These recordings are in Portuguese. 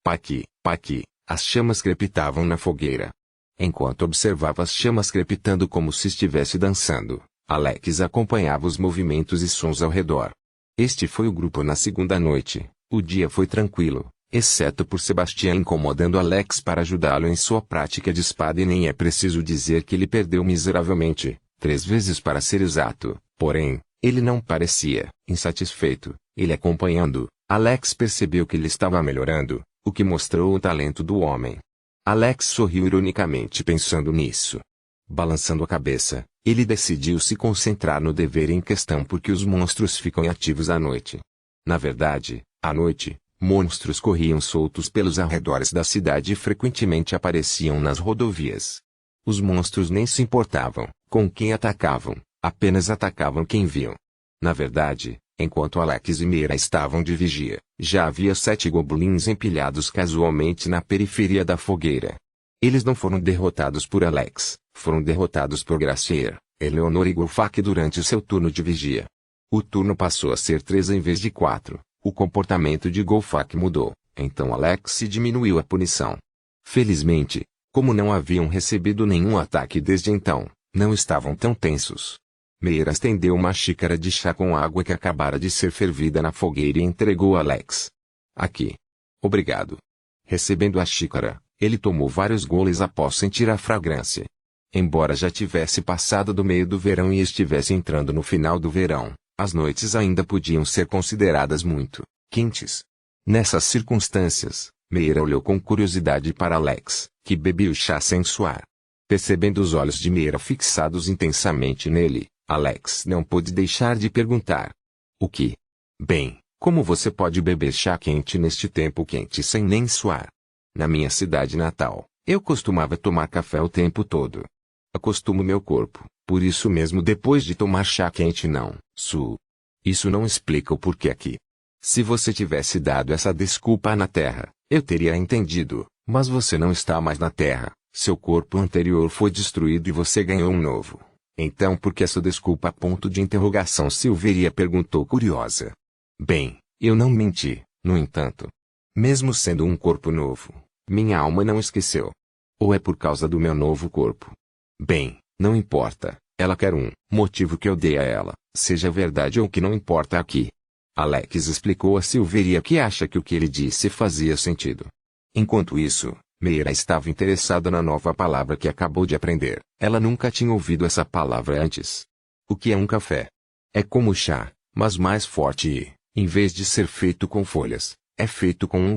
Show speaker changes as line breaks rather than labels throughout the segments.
Paqui, paqui, as chamas crepitavam na fogueira. Enquanto observava as chamas crepitando como se estivesse dançando, Alex acompanhava os movimentos e sons ao redor. Este foi o grupo na segunda noite. O dia foi tranquilo, exceto por Sebastian incomodando Alex para ajudá-lo em sua prática de espada, e nem é preciso dizer que ele perdeu miseravelmente, 3 vezes para ser exato. Porém, ele não parecia insatisfeito. Ele acompanhando, Alex percebeu que ele estava melhorando, o que mostrou o talento do homem. Alex sorriu ironicamente pensando nisso. Balançando a cabeça, ele decidiu se concentrar no dever em questão, porque os monstros ficam ativos à noite. Na verdade, à noite, monstros corriam soltos pelos arredores da cidade e frequentemente apareciam nas rodovias. Os monstros nem se importavam com quem atacavam, apenas atacavam quem viam. Na verdade, enquanto Alex e Mira estavam de vigia, já havia 7 goblins empilhados casualmente na periferia da fogueira. Eles não foram derrotados por Alex, foram derrotados por Gracier, Eleonor e Golfak durante seu turno de vigia. O turno passou a ser 3 em vez de 4. O comportamento de Golfak mudou, então Alex diminuiu a punição. Felizmente, como não haviam recebido nenhum ataque desde então, não estavam tão tensos. Meira estendeu uma xícara de chá com água que acabara de ser fervida na fogueira e entregou a Alex. Aqui. Obrigado. Recebendo a xícara, ele tomou vários goles após sentir a fragrância. Embora já tivesse passado do meio do verão e estivesse entrando no final do verão, as noites ainda podiam ser consideradas muito quentes. Nessas circunstâncias, Meira olhou com curiosidade para Alex, que bebia o chá sem suar. Percebendo os olhos de Meira fixados intensamente nele, Alex não pôde deixar de perguntar: o que? Bem, como você pode beber chá quente neste tempo quente sem nem suar? Na minha cidade natal, eu costumava tomar café o tempo todo. Acostumo meu corpo, por isso mesmo depois de tomar chá quente não suo. Isso não explica o porquê aqui. Se você tivesse dado essa desculpa na Terra, eu teria entendido, mas você não está mais na Terra, seu corpo anterior foi destruído e você ganhou um novo. Então por que essa desculpa? Ponto de interrogação. Silveria perguntou curiosa. Bem, eu não menti, no entanto. Mesmo sendo um corpo novo, minha alma não esqueceu. Ou é por causa do meu novo corpo? Bem, não importa, ela quer um motivo que eu dei a ela, seja verdade ou que não importa aqui. Alex explicou a Silveria que acha que o que ele disse fazia sentido. Enquanto isso, Meira estava interessada na nova palavra que acabou de aprender. Ela nunca tinha ouvido essa palavra antes. O que é um café? É como chá, mas mais forte e, em vez de ser feito com folhas, é feito com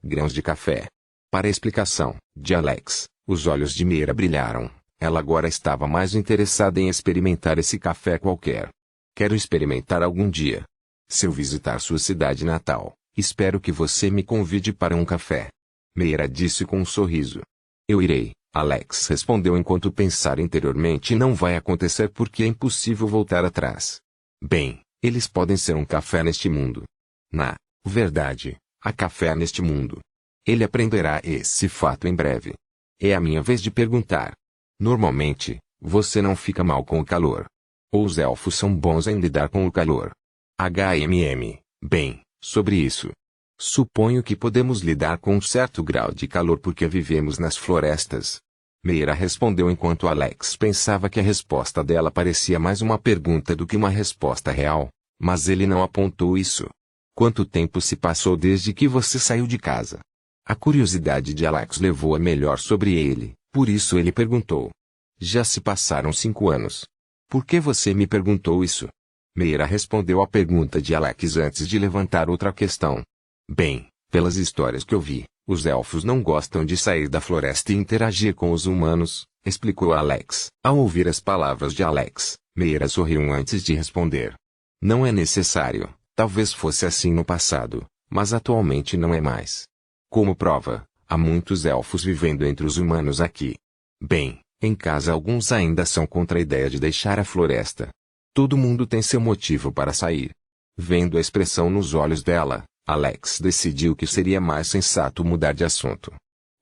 grãos de café. Para a explicação de Alex, os olhos de Meira brilharam. Ela agora estava mais interessada em experimentar esse café qualquer. Quero experimentar algum dia. Se eu visitar sua cidade natal, espero que você me convide para um café. Meira disse com um sorriso. Eu irei, Alex respondeu enquanto pensar interiormente. Não vai acontecer porque é impossível voltar atrás. Bem, eles podem ser um café neste mundo. Na verdade, há café neste mundo. Ele aprenderá esse fato em breve. É a minha vez de perguntar. Normalmente, você não fica mal com o calor. Ou os elfos são bons em lidar com o calor? Bem, sobre isso. Suponho que podemos lidar com um certo grau de calor porque vivemos nas florestas. Meira respondeu enquanto Alex pensava que a resposta dela parecia mais uma pergunta do que uma resposta real, mas ele não apontou isso. Quanto tempo se passou desde que você saiu de casa? A curiosidade de Alex levou a melhor sobre ele, por isso ele perguntou. Já se passaram 5 anos. Por que você me perguntou isso? Meira respondeu à pergunta de Alex antes de levantar outra questão. Bem, pelas histórias que eu vi, os elfos não gostam de sair da floresta e interagir com os humanos, explicou Alex. Ao ouvir as palavras de Alex, Meira sorriu antes de responder. Não é necessário, talvez fosse assim no passado, mas atualmente não é mais. Como prova, há muitos elfos vivendo entre os humanos aqui. Bem, em casa alguns ainda são contra a ideia de deixar a floresta. Todo mundo tem seu motivo para sair. Vendo a expressão nos olhos dela, Alex decidiu que seria mais sensato mudar de assunto.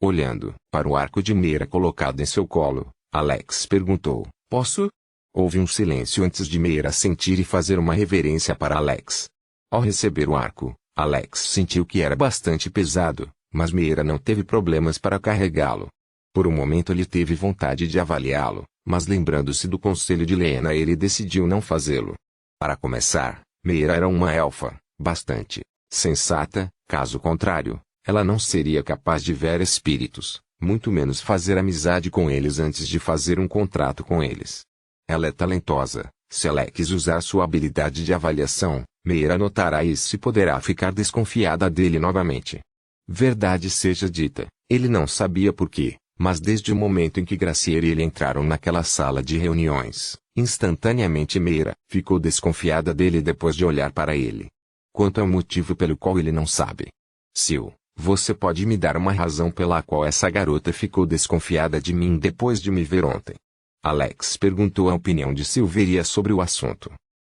Olhando para o arco de Meira colocado em seu colo, Alex perguntou, posso? Houve um silêncio antes de Meira sentir e fazer uma reverência para Alex. Ao receber o arco, Alex sentiu que era bastante pesado, mas Meira não teve problemas para carregá-lo. Por um momento ele teve vontade de avaliá-lo, mas lembrando-se do conselho de Lena ele decidiu não fazê-lo. Para começar, Meira era uma elfa, bastante sensata, caso contrário, ela não seria capaz de ver espíritos, muito menos fazer amizade com eles antes de fazer um contrato com eles. Ela é talentosa, se Alex usar sua habilidade de avaliação, Meira notará isso e poderá ficar desconfiada dele novamente. Verdade seja dita, ele não sabia por quê, mas desde o momento em que Graciela e ele entraram naquela sala de reuniões, instantaneamente Meira ficou desconfiada dele depois de olhar para ele. Quanto ao motivo pelo qual ele não sabe. Sil, você pode me dar uma razão pela qual essa garota ficou desconfiada de mim depois de me ver ontem? Alex perguntou a opinião de Silveria sobre o assunto.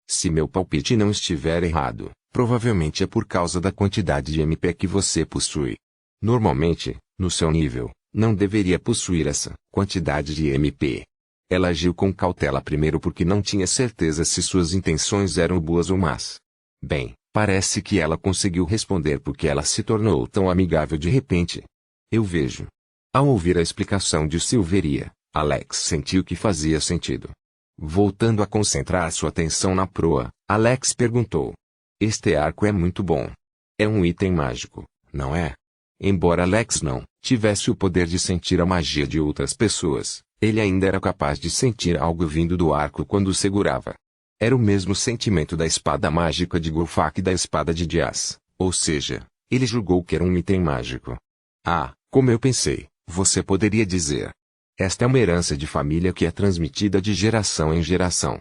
Se meu palpite não estiver errado, provavelmente é por causa da quantidade de MP que você possui. Normalmente, no seu nível, não deveria possuir essa quantidade de MP. Ela agiu com cautela primeiro porque não tinha certeza se suas intenções eram boas ou más. Bem, parece que ela conseguiu responder porque ela se tornou tão amigável de repente. Eu vejo. Ao ouvir a explicação de Silveria, Alex sentiu que fazia sentido. Voltando a concentrar sua atenção na proa, Alex perguntou. Este arco é muito bom. É um item mágico, não é? Embora Alex não tivesse o poder de sentir a magia de outras pessoas, ele ainda era capaz de sentir algo vindo do arco quando o segurava. Era o mesmo sentimento da espada mágica de Gulfak e da espada de Dias, ou seja, ele julgou que era um item mágico. Ah, como eu pensei, você poderia dizer. Esta é uma herança de família que é transmitida de geração em geração.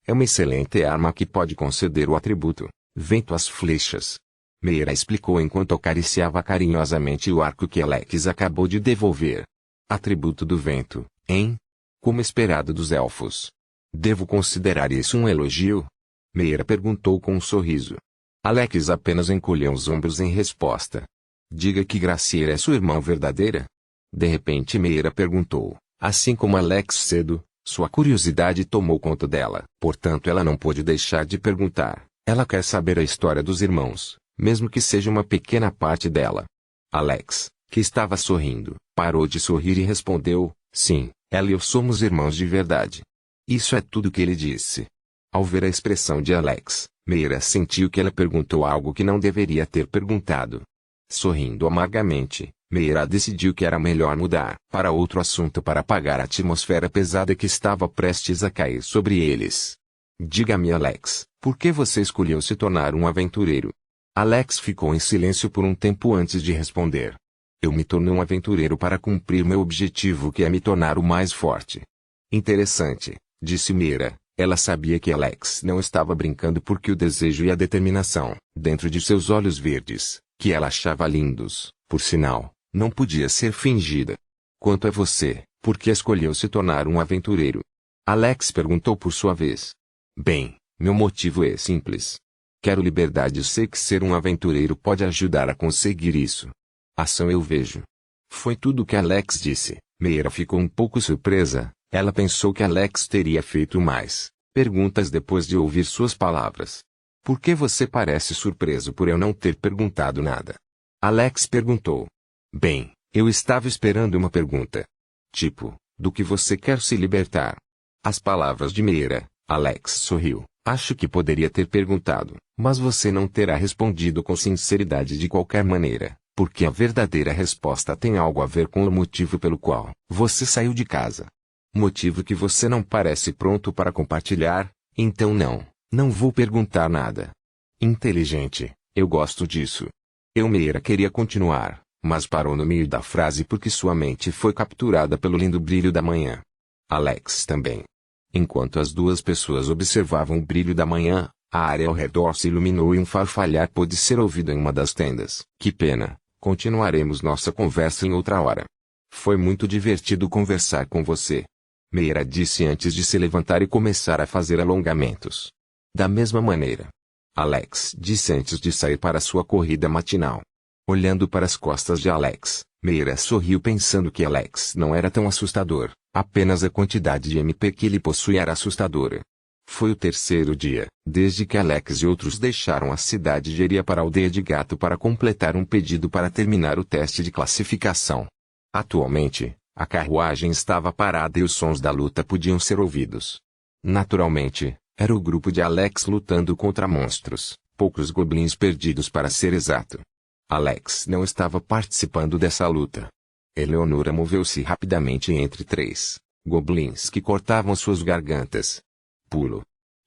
É uma excelente arma que pode conceder o atributo, vento às flechas. Meira explicou enquanto acariciava carinhosamente o arco que Alex acabou de devolver. Atributo do vento, hein? Como esperado dos elfos. Devo considerar isso um elogio? Meira perguntou com um sorriso. Alex apenas encolheu os ombros em resposta. Diga que Graciela é sua irmã verdadeira? De repente Meira perguntou, assim como Alex cedo, sua curiosidade tomou conta dela. Portanto ela não pôde deixar de perguntar. Ela quer saber a história dos irmãos, mesmo que seja uma pequena parte dela. Alex, que estava sorrindo, parou de sorrir e respondeu, sim, ela e eu somos irmãos de verdade. Isso é tudo que ele disse. Ao ver a expressão de Alex, Meira sentiu que ela perguntou algo que não deveria ter perguntado. Sorrindo amargamente, Meira decidiu que era melhor mudar para outro assunto para apagar a atmosfera pesada que estava prestes a cair sobre eles. Diga-me, Alex, por que você escolheu se tornar um aventureiro? Alex ficou em silêncio por um tempo antes de responder. Eu me tornei um aventureiro para cumprir meu objetivo, que é me tornar o mais forte. Interessante, disse Meira. Ela sabia que Alex não estava brincando porque o desejo e a determinação, dentro de seus olhos verdes, que ela achava lindos, por sinal, não podia ser fingida. Quanto a você, por que escolheu se tornar um aventureiro? Alex perguntou por sua vez. Bem, meu motivo é simples. Quero liberdade e sei que ser um aventureiro pode ajudar a conseguir isso. Ação eu vejo. Foi tudo o que Alex disse. Meira ficou um pouco surpresa. Ela pensou que Alex teria feito mais perguntas depois de ouvir suas palavras. Por que você parece surpreso por eu não ter perguntado nada? Alex perguntou. Bem, eu estava esperando uma pergunta. Tipo, do que você quer se libertar? As palavras de Meira. Alex sorriu. Acho que poderia ter perguntado, mas você não terá respondido com sinceridade de qualquer maneira, porque a verdadeira resposta tem algo a ver com o motivo pelo qual você saiu de casa. Motivo que você não parece pronto para compartilhar, então não vou perguntar nada. Inteligente, eu gosto disso. Meira queria continuar, mas parou no meio da frase porque sua mente foi capturada pelo lindo brilho da manhã. Alex também. Enquanto as duas pessoas observavam o brilho da manhã, a área ao redor se iluminou e um farfalhar pôde ser ouvido em uma das tendas. Que pena, continuaremos nossa conversa em outra hora. Foi muito divertido conversar com você. Meira disse antes de se levantar e começar a fazer alongamentos. Da mesma maneira. Alex disse antes de sair para sua corrida matinal. Olhando para as costas de Alex, Meira sorriu pensando que Alex não era tão assustador, apenas a quantidade de MP que ele possui era assustadora. Foi o terceiro dia, desde que Alex e outros deixaram a cidade de Eria para a aldeia de Gato para completar um pedido para terminar o teste de classificação. Atualmente, a carruagem estava parada e os sons da luta podiam ser ouvidos. Naturalmente, era o grupo de Alex lutando contra monstros, poucos goblins perdidos para ser exato. Alex não estava participando dessa luta. Eleonora moveu-se rapidamente entre 3 goblins que cortavam suas gargantas. Pulo.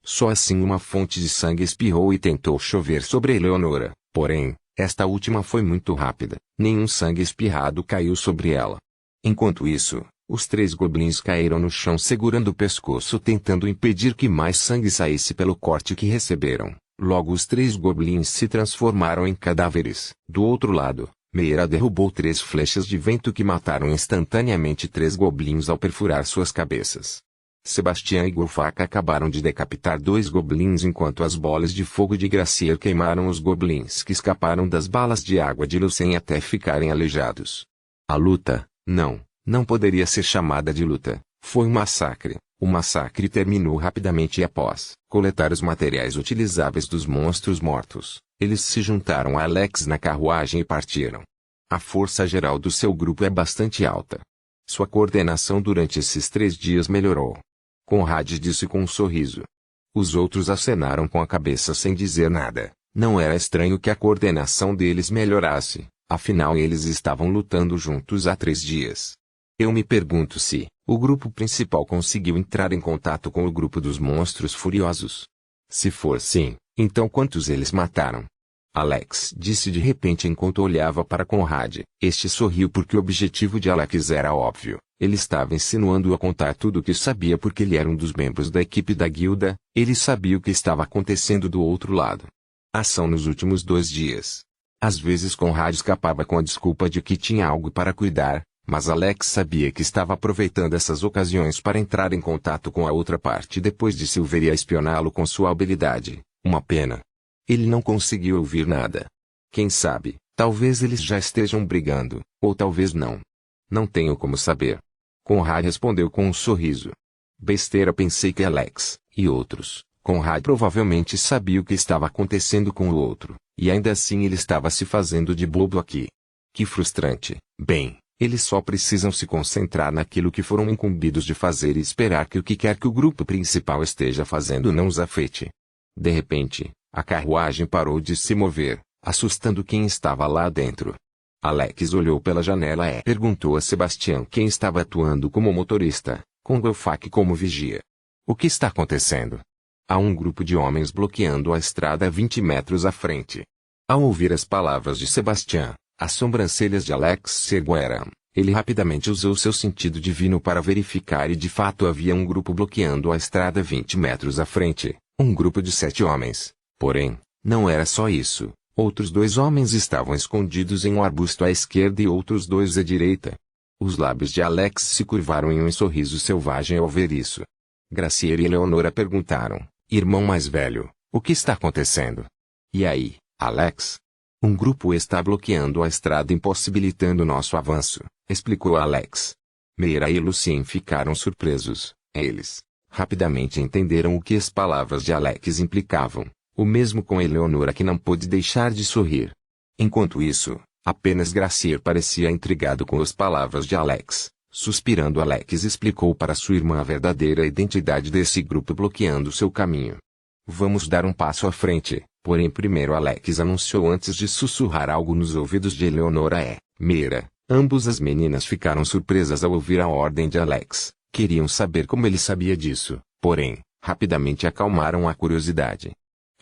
Só assim uma fonte de sangue espirrou e tentou chover sobre Eleonora, porém, esta última foi muito rápida, nenhum sangue espirrado caiu sobre ela. Enquanto isso, os 3 goblins caíram no chão segurando o pescoço tentando impedir que mais sangue saísse pelo corte que receberam. Logo os 3 goblins se transformaram em cadáveres. Do outro lado, Meira derrubou 3 flechas de vento que mataram instantaneamente 3 goblins ao perfurar suas cabeças. Sebastião e Golfaca acabaram de decapitar 2 goblins enquanto as bolas de fogo de Gracier queimaram os goblins que escaparam das balas de água de Lucien até ficarem aleijados. A luta, não poderia ser chamada de luta, foi um massacre. O massacre terminou rapidamente e após coletar os materiais utilizáveis dos monstros mortos, eles se juntaram a Alex na carruagem e partiram. A força geral do seu grupo é bastante alta. Sua coordenação durante esses 3 dias melhorou. Conrad disse com um sorriso. Os outros acenaram com a cabeça sem dizer nada. Não era estranho que a coordenação deles melhorasse, afinal eles estavam lutando juntos há 3 dias. Eu me pergunto se o grupo principal conseguiu entrar em contato com o grupo dos monstros furiosos. Se for sim, então quantos eles mataram? Alex disse de repente enquanto olhava para Conrad. Este sorriu porque o objetivo de Alex era óbvio. Ele estava insinuando a contar tudo o que sabia porque ele era um dos membros da equipe da guilda, ele sabia o que estava acontecendo do outro lado. Ação nos últimos 2 dias. Às vezes Conrad escapava com a desculpa de que tinha algo para cuidar, mas Alex sabia que estava aproveitando essas ocasiões para entrar em contato com a outra parte depois de Silveria espioná-lo com sua habilidade. Uma pena. Ele não conseguiu ouvir nada. Quem sabe, talvez eles já estejam brigando, ou talvez não. Não tenho como saber. Conrad respondeu com um sorriso. Besteira, pensei que Alex, e outros. Conrad provavelmente sabia o que estava acontecendo com o outro, e ainda assim ele estava se fazendo de bobo aqui. Que frustrante. Bem, eles só precisam se concentrar naquilo que foram incumbidos de fazer e esperar que o que quer que o grupo principal esteja fazendo não os afete. De repente, a carruagem parou de se mover, assustando quem estava lá dentro. Alex olhou pela janela e perguntou a Sebastião quem estava atuando como motorista, com Golfac como vigia. O que está acontecendo? Há um grupo de homens bloqueando a estrada a 20 metros à frente. Ao ouvir as palavras de Sebastião, as sobrancelhas de Alex se ergueram. Ele rapidamente usou seu sentido divino para verificar e de fato havia um grupo bloqueando a estrada 20 metros à frente, um grupo de 7 homens. Porém, não era só isso. Outros 2 homens estavam escondidos em um arbusto à esquerda e outros 2 à direita. Os lábios de Alex se curvaram em um sorriso selvagem ao ver isso. Gracier e Eleonora perguntaram, irmão mais velho, o que está acontecendo? E aí, Alex? Um grupo está bloqueando a estrada impossibilitando nosso avanço, explicou Alex. Meira e Lucien ficaram surpresos. Eles rapidamente entenderam o que as palavras de Alex implicavam. O mesmo com Eleonora que não pôde deixar de sorrir. Enquanto isso, apenas Gracier parecia intrigado com as palavras de Alex. Suspirando, Alex explicou para sua irmã a verdadeira identidade desse grupo bloqueando seu caminho. Vamos dar um passo à frente, porém primeiro Alex anunciou antes de sussurrar algo nos ouvidos de Eleonora e Meira. Ambos as meninas ficaram surpresas ao ouvir a ordem de Alex. Queriam saber como ele sabia disso, porém, rapidamente acalmaram a curiosidade.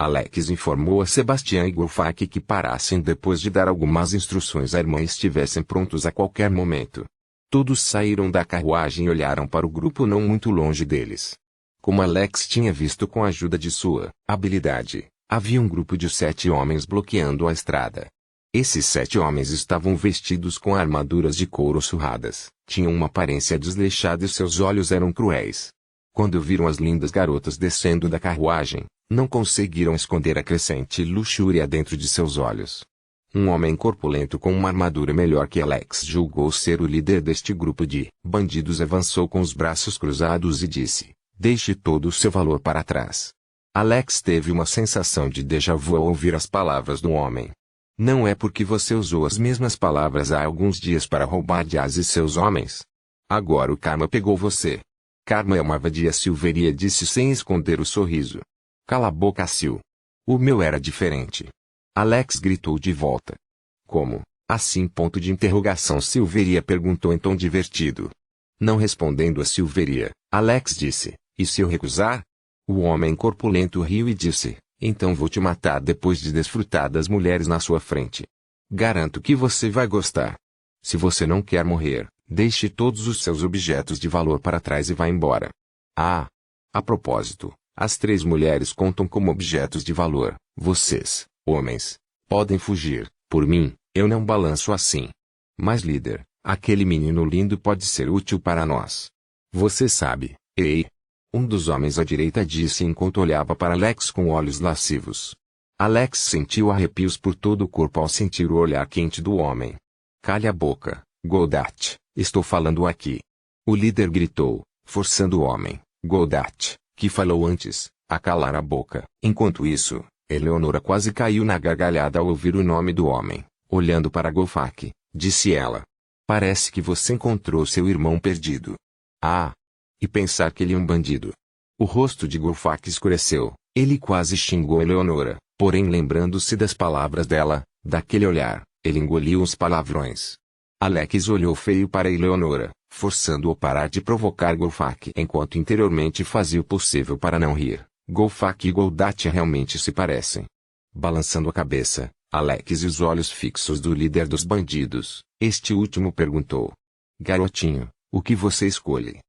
Alex informou a Sebastião e Golfac que parassem depois de dar algumas instruções à irmã e estivessem prontos a qualquer momento. Todos saíram da carruagem e olharam para o grupo não muito longe deles. Como Alex tinha visto com a ajuda de sua habilidade, havia um grupo de 7 homens bloqueando a estrada. Esses 7 homens estavam vestidos com armaduras de couro surradas, tinham uma aparência desleixada e seus olhos eram cruéis. Quando viram as lindas garotas descendo da carruagem, não conseguiram esconder a crescente luxúria dentro de seus olhos. Um homem corpulento com uma armadura melhor que Alex julgou ser o líder deste grupo de bandidos avançou com os braços cruzados e disse, Deixe todo o seu valor para trás. Alex teve uma sensação de déjà vu ao ouvir as palavras do homem. Não é porque você usou as mesmas palavras há alguns dias para roubar Jazz e seus homens. Agora o karma pegou você. Karma é uma vadia, Silveria disse sem esconder o sorriso. Cala a boca, Sil. O meu era diferente. Alex gritou de volta. Como? Assim? Ponto de interrogação. Silveria perguntou em tom divertido. Não respondendo a Silveria, Alex disse, e se eu recusar? O homem corpulento riu e disse, então vou te matar depois de desfrutar das mulheres na sua frente. Garanto que você vai gostar. Se você não quer morrer, deixe todos os seus objetos de valor para trás e vá embora. Ah! A propósito, as 3 mulheres contam como objetos de valor. Vocês, homens, podem fugir. Por mim, eu não balanço assim. Mas líder, aquele menino lindo pode ser útil para nós. Você sabe, ei? Um dos homens à direita disse enquanto olhava para Alex com olhos lascivos. Alex sentiu arrepios por todo o corpo ao sentir o olhar quente do homem. Cale a boca, Goldat, estou falando aqui. O líder gritou, forçando o homem, Goldat, que falou antes, a calar a boca. Enquanto isso, Eleonora quase caiu na gargalhada ao ouvir o nome do homem. Olhando para Golfak, disse ela. Parece que você encontrou seu irmão perdido. Ah! E pensar que ele é um bandido. O rosto de Golfak escureceu. Ele quase xingou Eleonora, porém lembrando-se das palavras dela, daquele olhar, ele engoliu os palavrões. Alex olhou feio para Eleonora, forçando-o a parar de provocar Golfak enquanto interiormente fazia o possível para não rir. Golfak e Goldat realmente se parecem. Balançando a cabeça, Alex e os olhos fixos do líder dos bandidos, este último perguntou. Garotinho, o que você escolhe?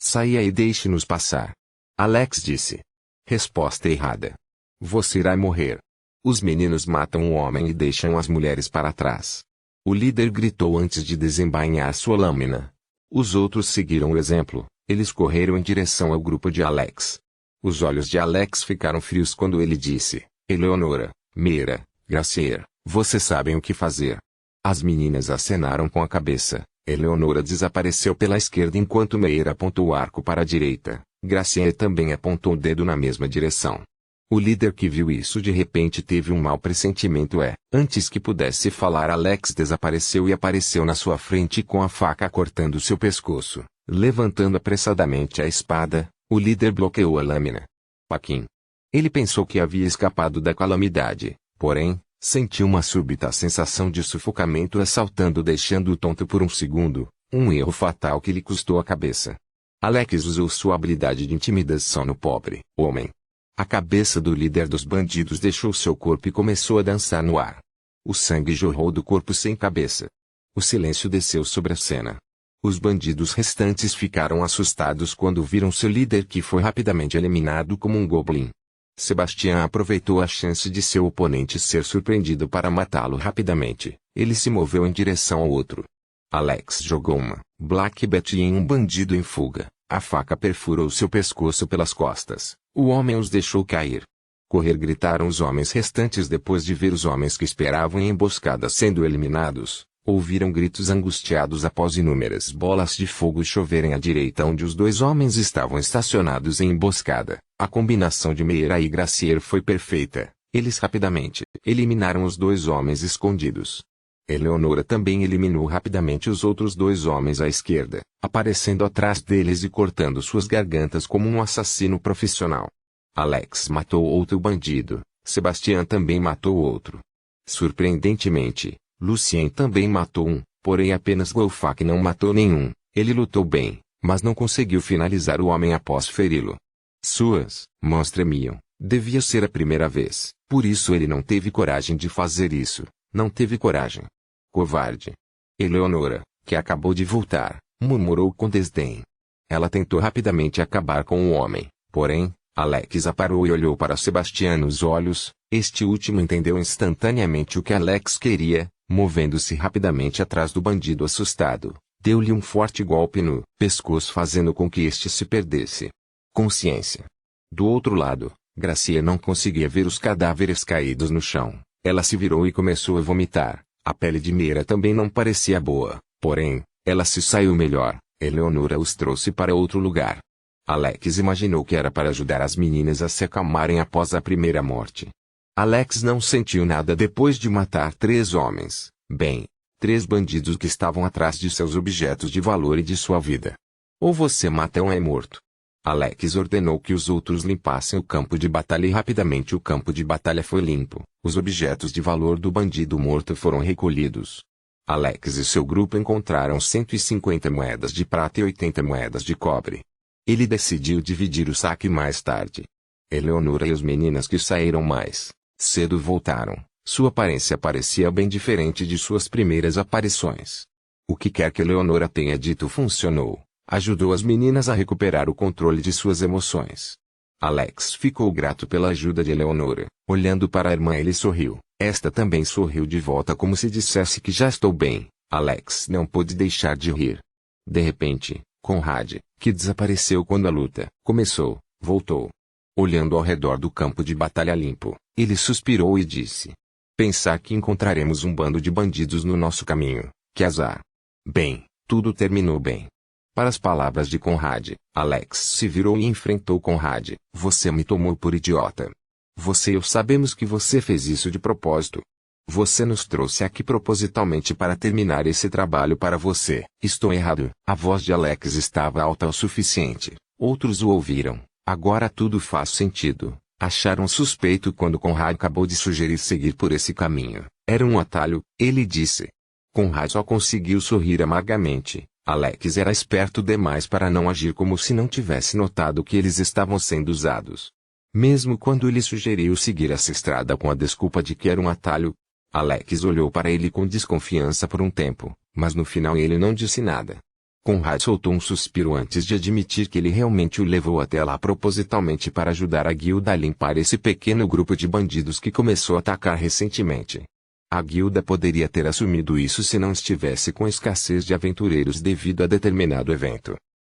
Saia e deixe-nos passar. Alex disse. Resposta errada. Você irá morrer. Os meninos matam o homem e deixam as mulheres para trás. O líder gritou antes de desembainhar sua lâmina. Os outros seguiram o exemplo, eles correram em direção ao grupo de Alex. Os olhos de Alex ficaram frios quando ele disse, Eleonora, Meira, Gracier, vocês sabem o que fazer. As meninas acenaram com a cabeça. Eleonora desapareceu pela esquerda enquanto Meira apontou o arco para a direita. Gracier também apontou o dedo na mesma direção. O líder que viu isso de repente teve um mau pressentimento antes que pudesse falar Alex desapareceu e apareceu na sua frente com a faca cortando seu pescoço. Levantando apressadamente a espada, o líder bloqueou a lâmina. Paquim. Ele pensou que havia escapado da calamidade, porém, sentiu uma súbita sensação de sufocamento assaltando deixando-o tonto por um segundo, um erro fatal que lhe custou a cabeça. Alex usou sua habilidade de intimidação no pobre homem. A cabeça do líder dos bandidos deixou seu corpo e começou a dançar no ar. O sangue jorrou do corpo sem cabeça. O silêncio desceu sobre a cena. Os bandidos restantes ficaram assustados quando viram seu líder que foi rapidamente eliminado como um goblin. Sebastian aproveitou a chance de seu oponente ser surpreendido para matá-lo rapidamente. Ele se moveu em direção ao outro. Alex jogou uma Black Betty em um bandido em fuga. A faca perfurou seu pescoço pelas costas. O homem os deixou cair. Correr, gritaram os homens restantes depois de ver os homens que esperavam em emboscada sendo eliminados. Ouviram gritos angustiados após inúmeras bolas de fogo choverem à direita onde os 2 homens estavam estacionados em emboscada. A combinação de Meira e Gracier foi perfeita. Eles rapidamente eliminaram os 2 homens escondidos. Eleonora também eliminou rapidamente os outros 2 homens à esquerda, aparecendo atrás deles e cortando suas gargantas como um assassino profissional. Alex matou outro bandido. Sebastian também matou outro. Surpreendentemente, Lucien também matou um, porém apenas Golfak não matou nenhum. Ele lutou bem, mas não conseguiu finalizar o homem após feri-lo. Suas mãos tremiam. Devia ser a primeira vez, por isso ele não teve coragem de fazer isso. Não teve coragem. Covarde. Eleonora, que acabou de voltar, murmurou com desdém. Ela tentou rapidamente acabar com o homem, porém, Alex a parou e olhou para Sebastian nos olhos. Este último entendeu instantaneamente o que Alex queria. Movendo-se rapidamente atrás do bandido assustado, deu-lhe um forte golpe no pescoço fazendo com que este se perdesse. Consciência. Do outro lado, Gracia não conseguia ver os cadáveres caídos no chão. Ela se virou e começou a vomitar. A pele de Meira também não parecia boa, porém, ela se saiu melhor. Eleonora os trouxe para outro lugar. Alex imaginou que era para ajudar as meninas a se acalmarem após a primeira morte. Alex não sentiu nada depois de matar 3 homens, bem, 3 bandidos que estavam atrás de seus objetos de valor e de sua vida. Ou você mata ou é morto. Alex ordenou que os outros limpassem o campo de batalha e rapidamente o campo de batalha foi limpo. Os objetos de valor do bandido morto foram recolhidos. Alex e seu grupo encontraram 150 moedas de prata e 80 moedas de cobre. Ele decidiu dividir o saque mais tarde. Eleonora e as meninas que saíram mais cedo voltaram. Sua aparência parecia bem diferente de suas primeiras aparições. O que quer que Eleonora tenha dito funcionou. Ajudou as meninas a recuperar o controle de suas emoções. Alex ficou grato pela ajuda de Eleonora. Olhando para a irmã, ele sorriu. Esta também sorriu de volta como se dissesse que já estou bem. Alex não pôde deixar de rir. De repente, Conrad, que desapareceu quando a luta começou, voltou. Olhando ao redor do campo de batalha limpo, ele suspirou e disse: "Pensar que encontraremos um bando de bandidos no nosso caminho, que azar." Bem, tudo terminou bem. Para as palavras de Conrad, Alex se virou e enfrentou Conrad. "Você me tomou por idiota. Você e eu sabemos que você fez isso de propósito. Você nos trouxe aqui propositalmente para terminar esse trabalho para você." "Estou errado." A voz de Alex estava alta o suficiente. Outros o ouviram. Agora tudo faz sentido. Acharam suspeito quando Conrad acabou de sugerir seguir por esse caminho. Era um atalho, ele disse. Conrad só conseguiu sorrir amargamente. Alex era esperto demais para não agir como se não tivesse notado que eles estavam sendo usados. Mesmo quando ele sugeriu seguir essa estrada com a desculpa de que era um atalho, Alex olhou para ele com desconfiança por um tempo, mas no final ele não disse nada. Conrad soltou um suspiro antes de admitir que ele realmente o levou até lá propositalmente para ajudar a guilda a limpar esse pequeno grupo de bandidos que começou a atacar recentemente. A guilda poderia ter assumido isso se não estivesse com escassez de aventureiros devido a determinado evento.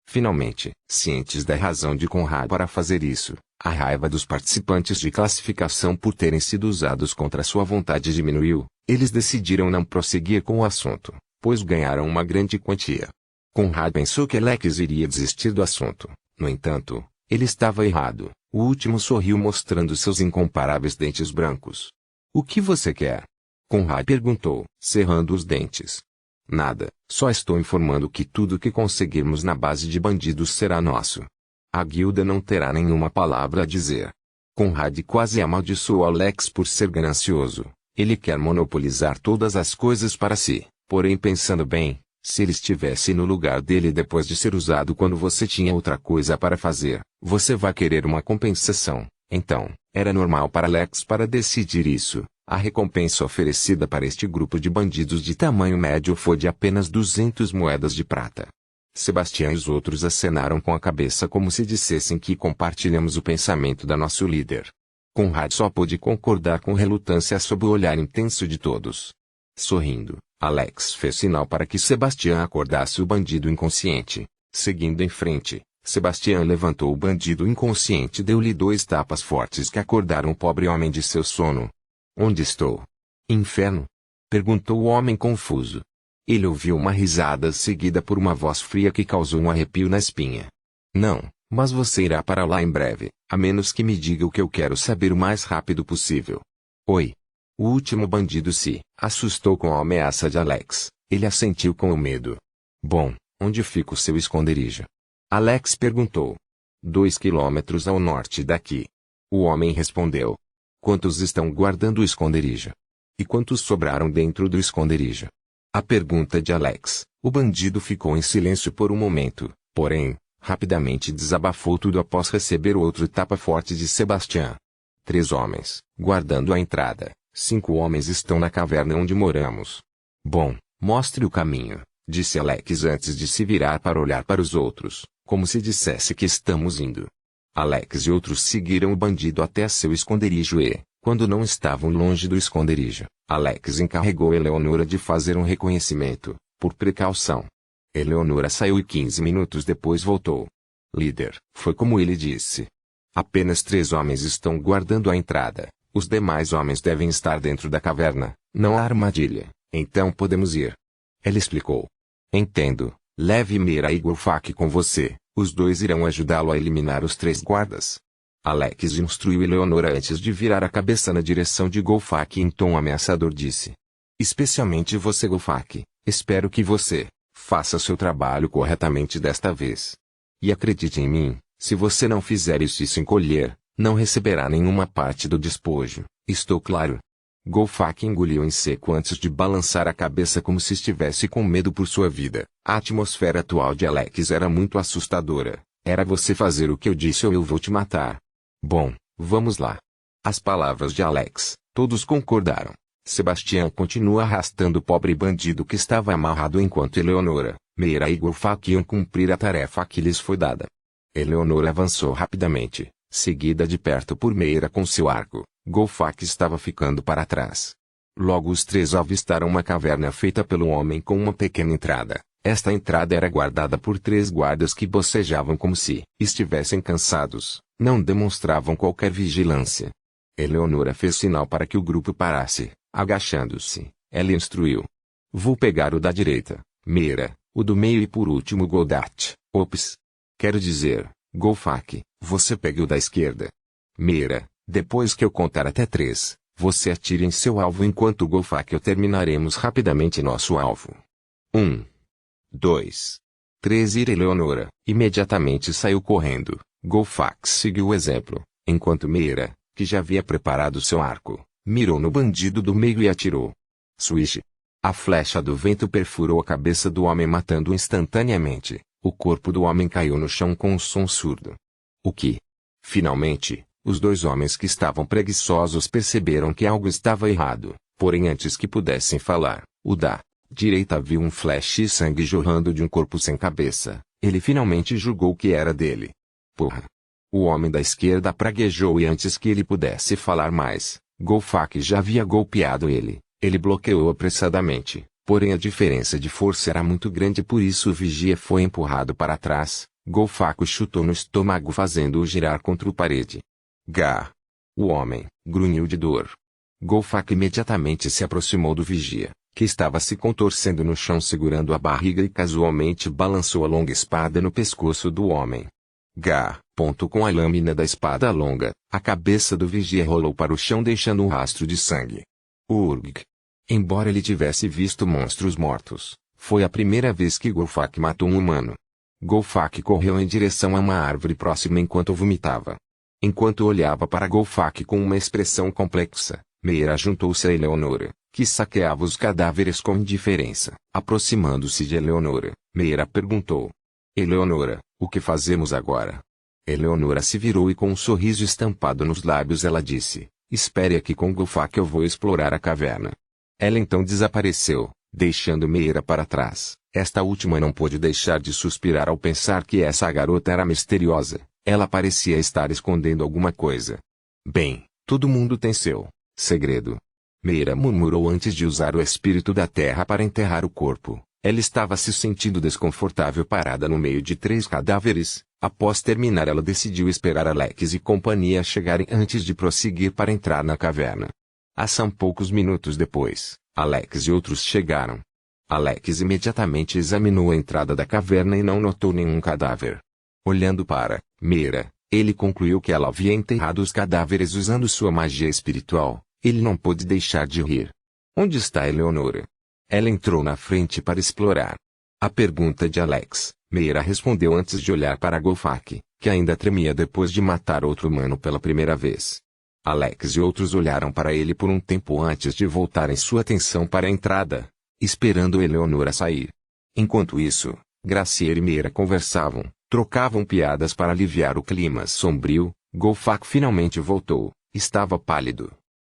Finalmente, cientes da razão de Conrad para fazer isso, a raiva dos participantes de classificação por terem sido usados contra sua vontade diminuiu. Eles decidiram não prosseguir com o assunto, pois ganharam uma grande quantia. Conrad pensou que Alex iria desistir do assunto. No entanto, ele estava errado. O último sorriu mostrando seus incomparáveis dentes brancos. "O que você quer?" Conrad perguntou, cerrando os dentes. "Nada, só estou informando que tudo que conseguirmos na base de bandidos será nosso. A guilda não terá nenhuma palavra a dizer." Conrad quase amaldiçoou Alex por ser ganancioso. Ele quer monopolizar todas as coisas para si, porém pensando bem, se ele estivesse no lugar dele depois de ser usado quando você tinha outra coisa para fazer, você vai querer uma compensação. Então, era normal para Alex para decidir isso. A recompensa oferecida para este grupo de bandidos de tamanho médio foi de apenas 200 moedas de prata. Sebastião e os outros acenaram com a cabeça como se dissessem que compartilhamos o pensamento da nosso líder. Conrad só pôde concordar com relutância sob o olhar intenso de todos. Sorrindo, Alex fez sinal para que Sebastião acordasse o bandido inconsciente. Seguindo em frente, Sebastião levantou o bandido inconsciente e deu-lhe 2 tapas fortes que acordaram o pobre homem de seu sono. "Onde estou? Inferno?" perguntou o homem confuso. Ele ouviu uma risada seguida por uma voz fria que causou um arrepio na espinha. "Não, mas você irá para lá em breve, a menos que me diga o que eu quero saber o mais rápido possível." "Oi." O último bandido se assustou com a ameaça de Alex. Ele assentiu com o medo. "Bom, onde fica o seu esconderijo?" Alex perguntou. 2 quilômetros ao norte daqui." O homem respondeu. "Quantos estão guardando o esconderijo? E quantos sobraram dentro do esconderijo?" A pergunta de Alex, o bandido ficou em silêncio por um momento, porém, rapidamente desabafou tudo após receber outro tapa forte de Sebastião. 3 homens, guardando a entrada. 5 homens estão na caverna onde moramos." "Bom, mostre o caminho", disse Alex antes de se virar para olhar para os outros, como se dissesse que estamos indo. Alex e outros seguiram o bandido até seu esconderijo e, quando não estavam longe do esconderijo, Alex encarregou Eleonora de fazer um reconhecimento, por precaução. Eleonora saiu e 15 minutos depois voltou. "Líder, foi como ele disse. Apenas 3 homens estão guardando a entrada. Os demais homens devem estar dentro da caverna, não há armadilha, então podemos ir." Ela explicou. "Entendo, leve Mira e Gulfak com você, Os dois irão ajudá-lo a eliminar os 3 guardas. Alex instruiu Eleonora antes de virar a cabeça na direção de Golfak e em tom ameaçador disse: especialmente você, Golfak, espero que você faça seu trabalho corretamente desta vez. E acredite em mim, se você não fizer isso e se encolher, não receberá nenhuma parte do despojo, estou claro? Golfak engoliu em seco antes de balançar a cabeça como se estivesse com medo por sua vida. A atmosfera atual de Alex era muito assustadora. Era você fazer o que eu disse ou eu vou te matar. Bom, vamos lá. As palavras de Alex, todos concordaram. Sebastião continua arrastando o pobre bandido que estava amarrado enquanto Eleonora, Meira e Golfak iam cumprir a tarefa que lhes foi dada. Eleonora avançou rapidamente, seguida de perto por Meira com seu arco. Golfak estava ficando para trás. Logo os 3 avistaram uma caverna feita pelo homem com uma pequena entrada. Esta entrada era guardada por 3 guardas que bocejavam como se estivessem cansados, não demonstravam qualquer vigilância. Eleonora fez sinal para que o grupo parasse, agachando-se. Ela instruiu: vou pegar o da direita, Meira, o do meio e por último Goldat. Ops. Quero dizer, Golfak, você pegue o da esquerda. Meira, depois que eu contar até 3, você atire em seu alvo enquanto Golfak e eu terminaremos rapidamente nosso alvo. 1, 2, 3 e Eleonora imediatamente saiu correndo. Golfak seguiu o exemplo, enquanto Meira, que já havia preparado seu arco, mirou no bandido do meio e atirou. Swish! A flecha do vento perfurou a cabeça do homem matando-o instantaneamente. O corpo do homem caiu no chão com um som surdo. O que? Finalmente, os 2 homens que estavam preguiçosos perceberam que algo estava errado, porém antes que pudessem falar, o da direita viu um flash e sangue jorrando de um corpo sem cabeça. Ele finalmente julgou que era dele. Porra! O homem da esquerda praguejou e antes que ele pudesse falar mais, Golfak já havia golpeado ele. Ele bloqueou apressadamente, porém a diferença de força era muito grande, por isso o vigia foi empurrado para trás. Golfak o chutou no estômago fazendo-o girar contra a parede. Gá! O homem grunhiu de dor. Golfak imediatamente se aproximou do vigia, que estava se contorcendo no chão segurando a barriga e casualmente balançou a longa espada no pescoço do homem. Gá! Com a lâmina da espada longa, a cabeça do vigia rolou para o chão deixando um rastro de sangue. Urg! Embora ele tivesse visto monstros mortos, foi a primeira vez que Golfak matou um humano. Golfak correu em direção a uma árvore próxima enquanto vomitava. Enquanto olhava para Golfak com uma expressão complexa, Meira juntou-se a Eleonora, que saqueava os cadáveres com indiferença. Aproximando-se de Eleonora, Meira perguntou: Eleonora, o que fazemos agora? Eleonora se virou e com um sorriso estampado nos lábios ela disse: espere aqui com Golfak, eu vou explorar a caverna. Ela então desapareceu, deixando Meira para trás. Esta última não pôde deixar de suspirar ao pensar que essa garota era misteriosa. Ela parecia estar escondendo alguma coisa. Bem, todo mundo tem seu segredo. Meira murmurou antes de usar o espírito da terra para enterrar o corpo. Ela estava se sentindo desconfortável parada no meio de 3 cadáveres. Após terminar, ela decidiu esperar Alex e companhia chegarem antes de prosseguir para entrar na caverna. Ação poucos minutos depois, Alex e outros chegaram. Alex imediatamente examinou a entrada da caverna e não notou nenhum cadáver. Olhando para Meira, ele concluiu que ela havia enterrado os cadáveres usando sua magia espiritual. Ele não pôde deixar de rir. Onde está Eleonora? Ela entrou na frente para explorar. A pergunta de Alex, Meira respondeu antes de olhar para Golfak, que ainda tremia depois de matar outro humano pela primeira vez. Alex e outros olharam para ele por um tempo antes de voltarem sua atenção para a entrada, esperando Eleonora sair. Enquanto isso, Graciela e Meira conversavam, trocavam piadas para aliviar o clima sombrio. Golfak finalmente voltou, estava pálido.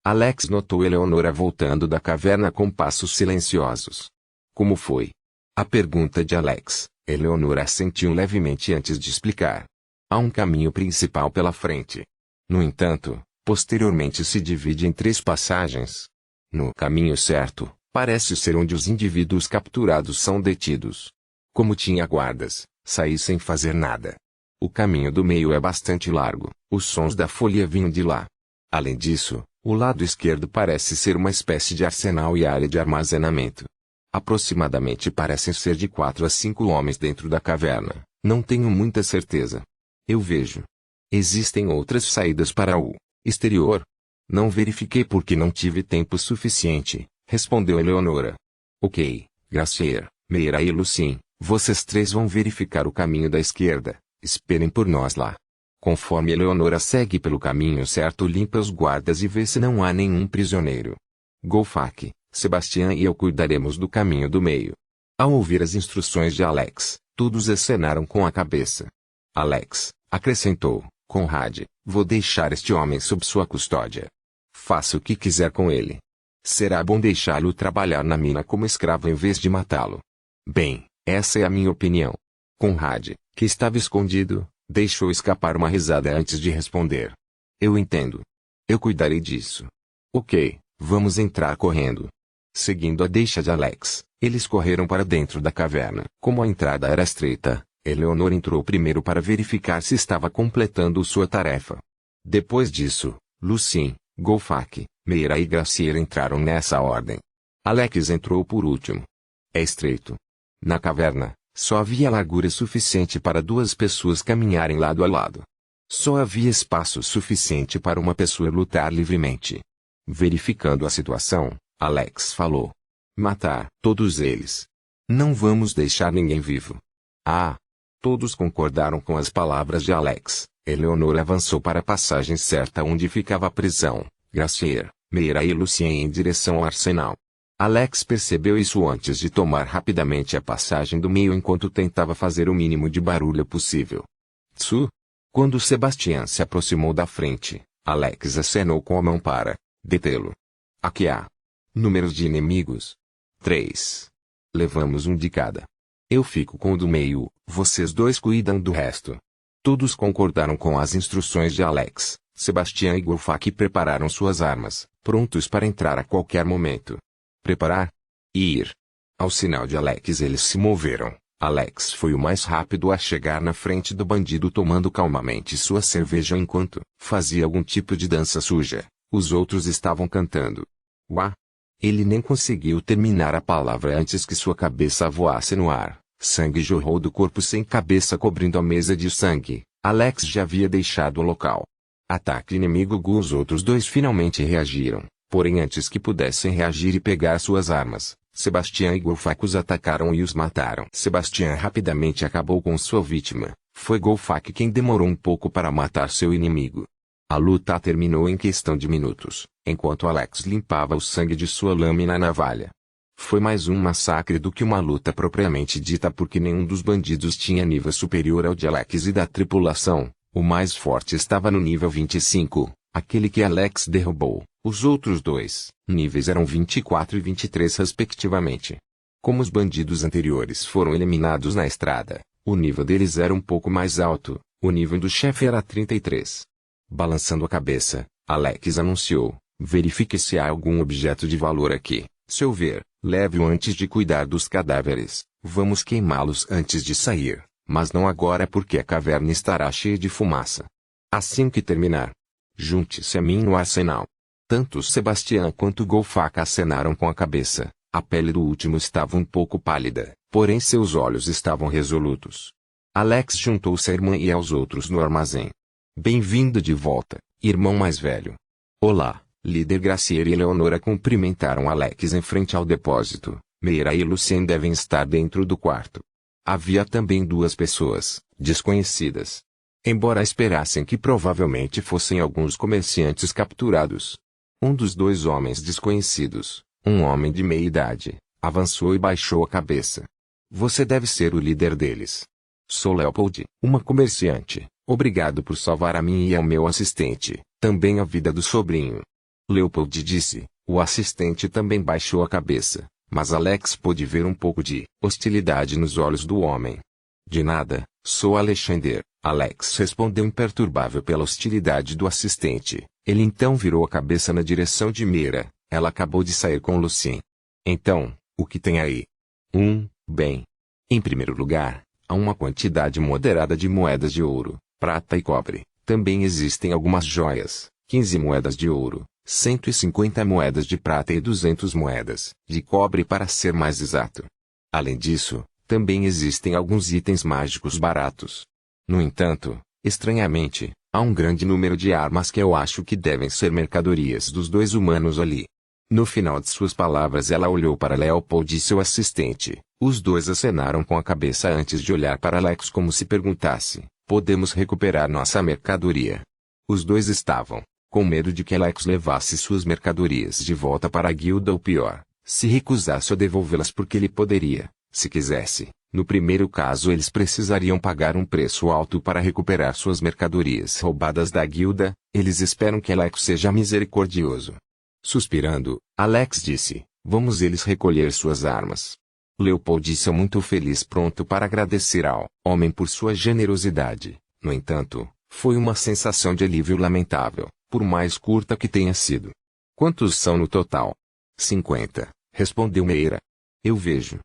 Alex notou Eleonora voltando da caverna com passos silenciosos. Como foi? A pergunta de Alex, Eleonora assentiu levemente antes de explicar. Há um caminho principal pela frente. No entanto, posteriormente se divide em 3 passagens. No caminho certo, parece ser onde os indivíduos capturados são detidos. Como tinha guardas, saí sem fazer nada. O caminho do meio é bastante largo, os sons da folha vinham de lá. Além disso, o lado esquerdo parece ser uma espécie de arsenal e área de armazenamento. Aproximadamente parecem ser de 4 a 5 homens dentro da caverna. Não tenho muita certeza. Eu vejo. Existem outras saídas para o exterior? Não verifiquei porque não tive tempo suficiente, respondeu Eleonora. Ok, Gracier, Meira e Lucien, vocês três vão verificar o caminho da esquerda. Esperem por nós lá. Conforme Eleonora segue pelo caminho certo, limpa os guardas e vê se não há nenhum prisioneiro. Golfac, Sebastião e eu cuidaremos do caminho do meio. Ao ouvir as instruções de Alex, todos acenaram com a cabeça. Alex, acrescentou, Conrad, vou deixar este homem sob sua custódia. Faça o que quiser com ele. Será bom deixá-lo trabalhar na mina como escravo em vez de matá-lo. Bem, essa é a minha opinião. Conrad, que estava escondido, deixou escapar uma risada antes de responder. Eu entendo. Eu cuidarei disso. Ok, vamos entrar correndo. Seguindo a deixa de Alex, eles correram para dentro da caverna. Como a entrada era estreita, Eleonora entrou primeiro para verificar se estava completando sua tarefa. Depois disso, Lucien, Golfac, Meira e Gracier entraram nessa ordem. Alex entrou por último. É estreito. Na caverna, só havia largura suficiente para duas pessoas caminharem lado a lado. Só havia espaço suficiente para uma pessoa lutar livremente. Verificando a situação, Alex falou. Matar todos eles. Não vamos deixar ninguém vivo. Ah! Todos concordaram com as palavras de Alex. Eleonora avançou para a passagem certa onde ficava a prisão. Gracier, Meira e Lucien em direção ao arsenal. Alex percebeu isso antes de tomar rapidamente a passagem do meio enquanto tentava fazer o mínimo de barulho possível. Tsu! Quando Sebastião se aproximou da frente, Alex acenou com a mão para detê-lo. Aqui há números de inimigos. 3. Levamos um de cada. Eu fico com o do meio, vocês dois cuidam do resto. Todos concordaram com as instruções de Alex. Sebastião e Golfac prepararam suas armas, prontos para entrar a qualquer momento. Preparar? Ir. Ao sinal de Alex eles se moveram. Alex foi o mais rápido a chegar na frente do bandido tomando calmamente sua cerveja enquanto fazia algum tipo de dança suja. Os outros estavam cantando. Uá! Ele nem conseguiu terminar a palavra antes que sua cabeça voasse no ar. Sangue jorrou do corpo sem cabeça cobrindo a mesa de sangue. Alex já havia deixado o local. Ataque inimigo. Os outros dois finalmente reagiram. Porém antes que pudessem reagir e pegar suas armas, Sebastião e Golfac os atacaram e os mataram. Sebastião rapidamente acabou com sua vítima. Foi Golfac quem demorou um pouco para matar seu inimigo. A luta terminou em questão de minutos, enquanto Alex limpava o sangue de sua lâmina navalha. Foi mais um massacre do que uma luta propriamente dita porque nenhum dos bandidos tinha nível superior ao de Alex e da tripulação. O mais forte estava no nível 25, aquele que Alex derrubou. Os outros dois níveis eram 24 e 23 respectivamente. Como os bandidos anteriores foram eliminados na estrada, o nível deles era um pouco mais alto, o nível do chefe era 33. Balançando a cabeça, Alex anunciou, verifique se há algum objeto de valor aqui. Se houver, leve-o antes de cuidar dos cadáveres. Vamos queimá-los antes de sair, mas não agora porque a caverna estará cheia de fumaça. Assim que terminar, junte-se a mim no arsenal. Tanto Sebastião quanto Golfac acenaram com a cabeça. A pele do último estava um pouco pálida, porém seus olhos estavam resolutos. Alex juntou-se à irmã e aos outros no armazém. Bem-vindo de volta, irmão mais velho. Olá, líder. Gracier e Eleonora cumprimentaram Alex em frente ao depósito. Meira e Lucien devem estar dentro do quarto. Havia também duas pessoas, desconhecidas. Embora esperassem que provavelmente fossem alguns comerciantes capturados. Um dos dois homens desconhecidos, um homem de meia idade, avançou e baixou a cabeça. Você deve ser o líder deles. Sou Leopold, uma comerciante. Obrigado por salvar a mim e ao meu assistente, também a vida do sobrinho. Leopold disse. O assistente também baixou a cabeça, mas Alex pôde ver um pouco de hostilidade nos olhos do homem. De nada, sou Alexander. Alex respondeu imperturbável pela hostilidade do assistente. Ele então virou a cabeça na direção de Meira. Ela acabou de sair com Lucien. Então, o que tem aí? Bem. Em primeiro lugar, há uma quantidade moderada de moedas de ouro, prata e cobre. Também existem algumas joias, 15 moedas de ouro, 150 moedas de prata e 200 moedas de cobre para ser mais exato. Além disso, Também existem alguns itens mágicos baratos. No entanto, estranhamente, há um grande número de armas que eu acho que devem ser mercadorias dos dois humanos ali. No final de suas palavras ela olhou para Leopold e seu assistente. Os dois acenaram com a cabeça antes de olhar para Alex como se perguntasse, podemos recuperar nossa mercadoria? Os dois estavam com medo de que Alex levasse suas mercadorias de volta para a guilda ou pior, se recusasse a devolvê-las porque ele poderia, se quisesse. No primeiro caso eles precisariam pagar um preço alto para recuperar suas mercadorias roubadas da guilda. Eles esperam que Alex seja misericordioso. Suspirando, Alex disse, vamos eles recolher suas armas. Leopold disse muito feliz, pronto para agradecer ao homem por sua generosidade. No entanto, foi uma sensação de alívio lamentável, por mais curta que tenha sido. Quantos são no total? 50, respondeu Meira. Eu vejo.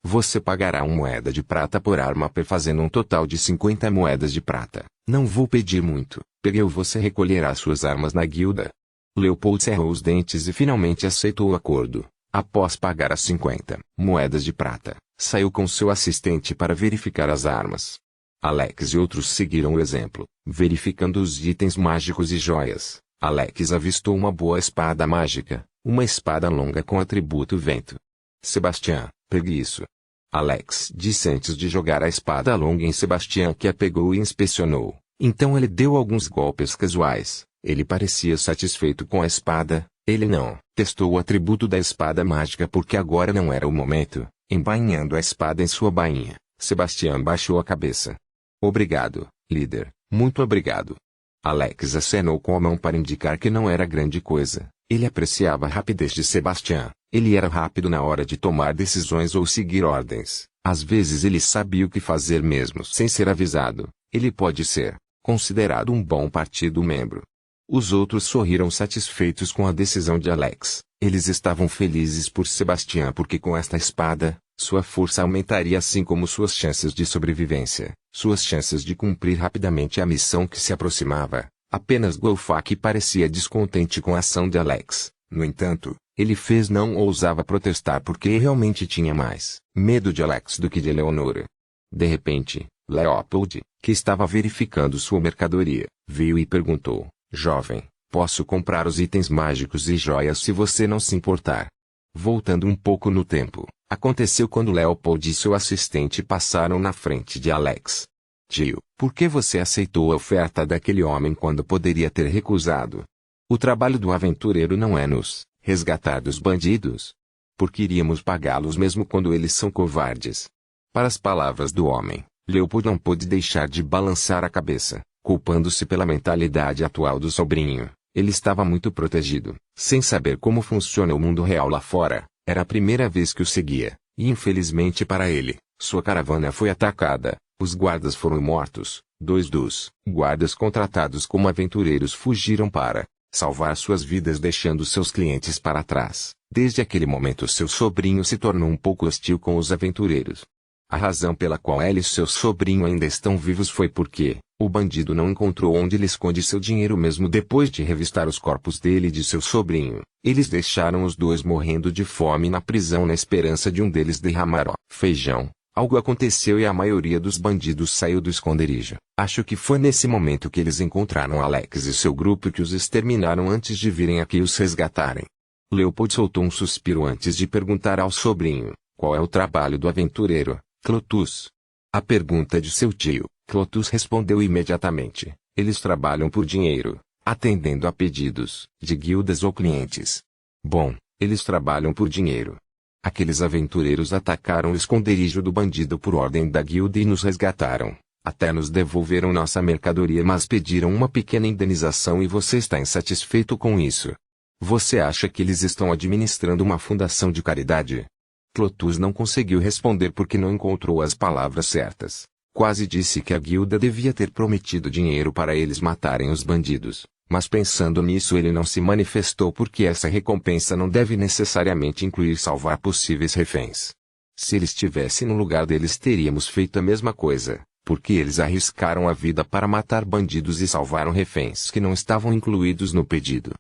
Você pagará uma moeda de prata por arma fazendo um total de 50 moedas de prata. Não vou pedir muito. Peguei você recolherá suas armas na guilda. Leopold cerrou os dentes e finalmente aceitou o acordo. Após pagar as 50 moedas de prata, saiu com seu assistente para verificar as armas. Alex e outros seguiram o exemplo, verificando os itens mágicos e joias. Alex avistou uma boa espada mágica, uma espada longa com atributo vento. Sebastião, pegue isso. Alex disse antes de jogar a espada longa em Sebastião, que a pegou e inspecionou. Então ele deu alguns golpes casuais. Ele parecia satisfeito com a espada. Ele não testou o atributo da espada mágica porque agora não era o momento. Embainhando a espada em sua bainha, Sebastião baixou a cabeça. Obrigado, líder. Muito obrigado. Alex acenou com a mão para indicar que não era grande coisa. Ele apreciava a rapidez de Sebastião. Ele era rápido na hora de tomar decisões ou seguir ordens. Às vezes ele sabia o que fazer mesmo sem ser avisado. Ele pode ser considerado um bom partido membro. Os outros sorriram satisfeitos com a decisão de Alex. Eles estavam felizes por Sebastião porque com esta espada, sua força aumentaria assim como suas chances de sobrevivência, suas chances de cumprir rapidamente a missão que se aproximava. Apenas Golfak parecia descontente com a ação de Alex. No entanto, ele não ousava protestar porque realmente tinha mais medo de Alex do que de Eleonora. De repente, Leopold, que estava verificando sua mercadoria, veio e perguntou, jovem, posso comprar os itens mágicos e joias se você não se importar? Voltando um pouco no tempo, aconteceu quando Leopold e seu assistente passaram na frente de Alex. Tio, por que você aceitou a oferta daquele homem quando poderia ter recusado? O trabalho do aventureiro não é nos resgatar dos bandidos. Porque iríamos pagá-los mesmo quando eles são covardes. Para as palavras do homem, Leopold não pôde deixar de balançar a cabeça, culpando-se pela mentalidade atual do sobrinho. Ele estava muito protegido, sem saber como funciona o mundo real lá fora. Era a primeira vez que o seguia, e infelizmente para ele, sua caravana foi atacada. Os guardas foram mortos. 2 dos guardas contratados como aventureiros fugiram para salvar suas vidas deixando seus clientes para trás. Desde aquele momento seu sobrinho se tornou um pouco hostil com os aventureiros. A razão pela qual ele e seu sobrinho ainda estão vivos foi porque o bandido não encontrou onde ele esconde seu dinheiro mesmo depois de revistar os corpos dele e de seu sobrinho. Eles deixaram os dois morrendo de fome na prisão na esperança de um deles derramar o feijão. Algo aconteceu e a maioria dos bandidos saiu do esconderijo. Acho que foi nesse momento que eles encontraram Alex e seu grupo que os exterminaram antes de virem aqui os resgatarem. Leopold soltou um suspiro antes de perguntar ao sobrinho, qual é o trabalho do aventureiro, Clotus? A pergunta de seu tio, Clotus respondeu imediatamente, eles trabalham por dinheiro, atendendo a pedidos de guildas ou clientes. Bom, eles trabalham por dinheiro. Aqueles aventureiros atacaram o esconderijo do bandido por ordem da guilda e nos resgataram. Até nos devolveram nossa mercadoria, mas pediram uma pequena indenização e você está insatisfeito com isso. Você acha que eles estão administrando uma fundação de caridade? Clotus não conseguiu responder porque não encontrou as palavras certas. Quase disse que a guilda devia ter prometido dinheiro para eles matarem os bandidos. Mas pensando nisso ele não se manifestou porque essa recompensa não deve necessariamente incluir salvar possíveis reféns. Se ele estivesse no lugar deles teríamos feito a mesma coisa, porque eles arriscaram a vida para matar bandidos e salvaram reféns que não estavam incluídos no pedido.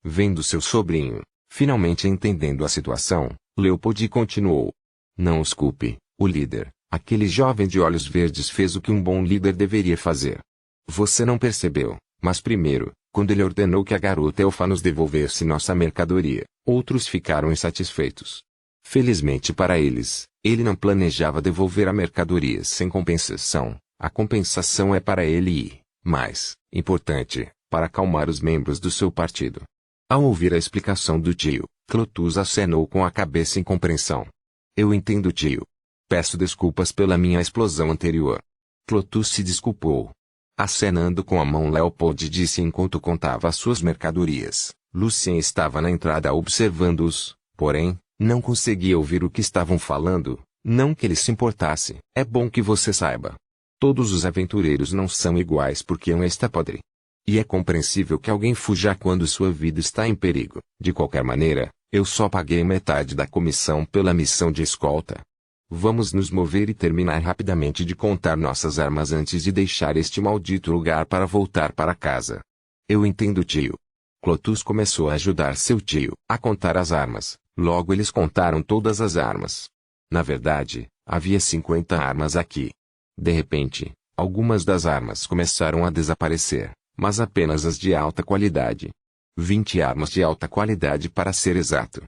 Vendo seu sobrinho, finalmente entendendo a situação, Leopold continuou. Não os culpe, o líder, Aquele jovem de olhos verdes fez o que um bom líder deveria fazer. Você não percebeu, mas primeiro, quando ele ordenou que a garota elfa nos devolvesse nossa mercadoria, outros ficaram insatisfeitos. Felizmente para eles, ele não planejava devolver a mercadoria sem compensação. A compensação é para ele e, mais importante, para acalmar os membros do seu partido. Ao ouvir a explicação do tio, Clotus acenou com a cabeça em compreensão. Eu entendo, tio. Peço desculpas pela minha explosão anterior. Clotus se desculpou. Acenando com a mão, Leopold disse enquanto contava as suas mercadorias. Lucien estava na entrada observando-os, porém, não conseguia ouvir o que estavam falando, não que ele se importasse. É bom que você saiba. Todos os aventureiros não são iguais porque um está podre. E é compreensível que alguém fuja quando sua vida está em perigo. De qualquer maneira, eu só paguei metade da comissão pela missão de escolta. Vamos nos mover e terminar rapidamente de contar nossas armas antes de deixar este maldito lugar para voltar para casa. Eu entendo, tio. Clotus começou a ajudar seu tio a contar as armas. Logo eles contaram todas as armas. Na verdade, havia 50 armas aqui. De repente, algumas das armas começaram a desaparecer, mas apenas as de alta qualidade. 20 armas de alta qualidade para ser exato.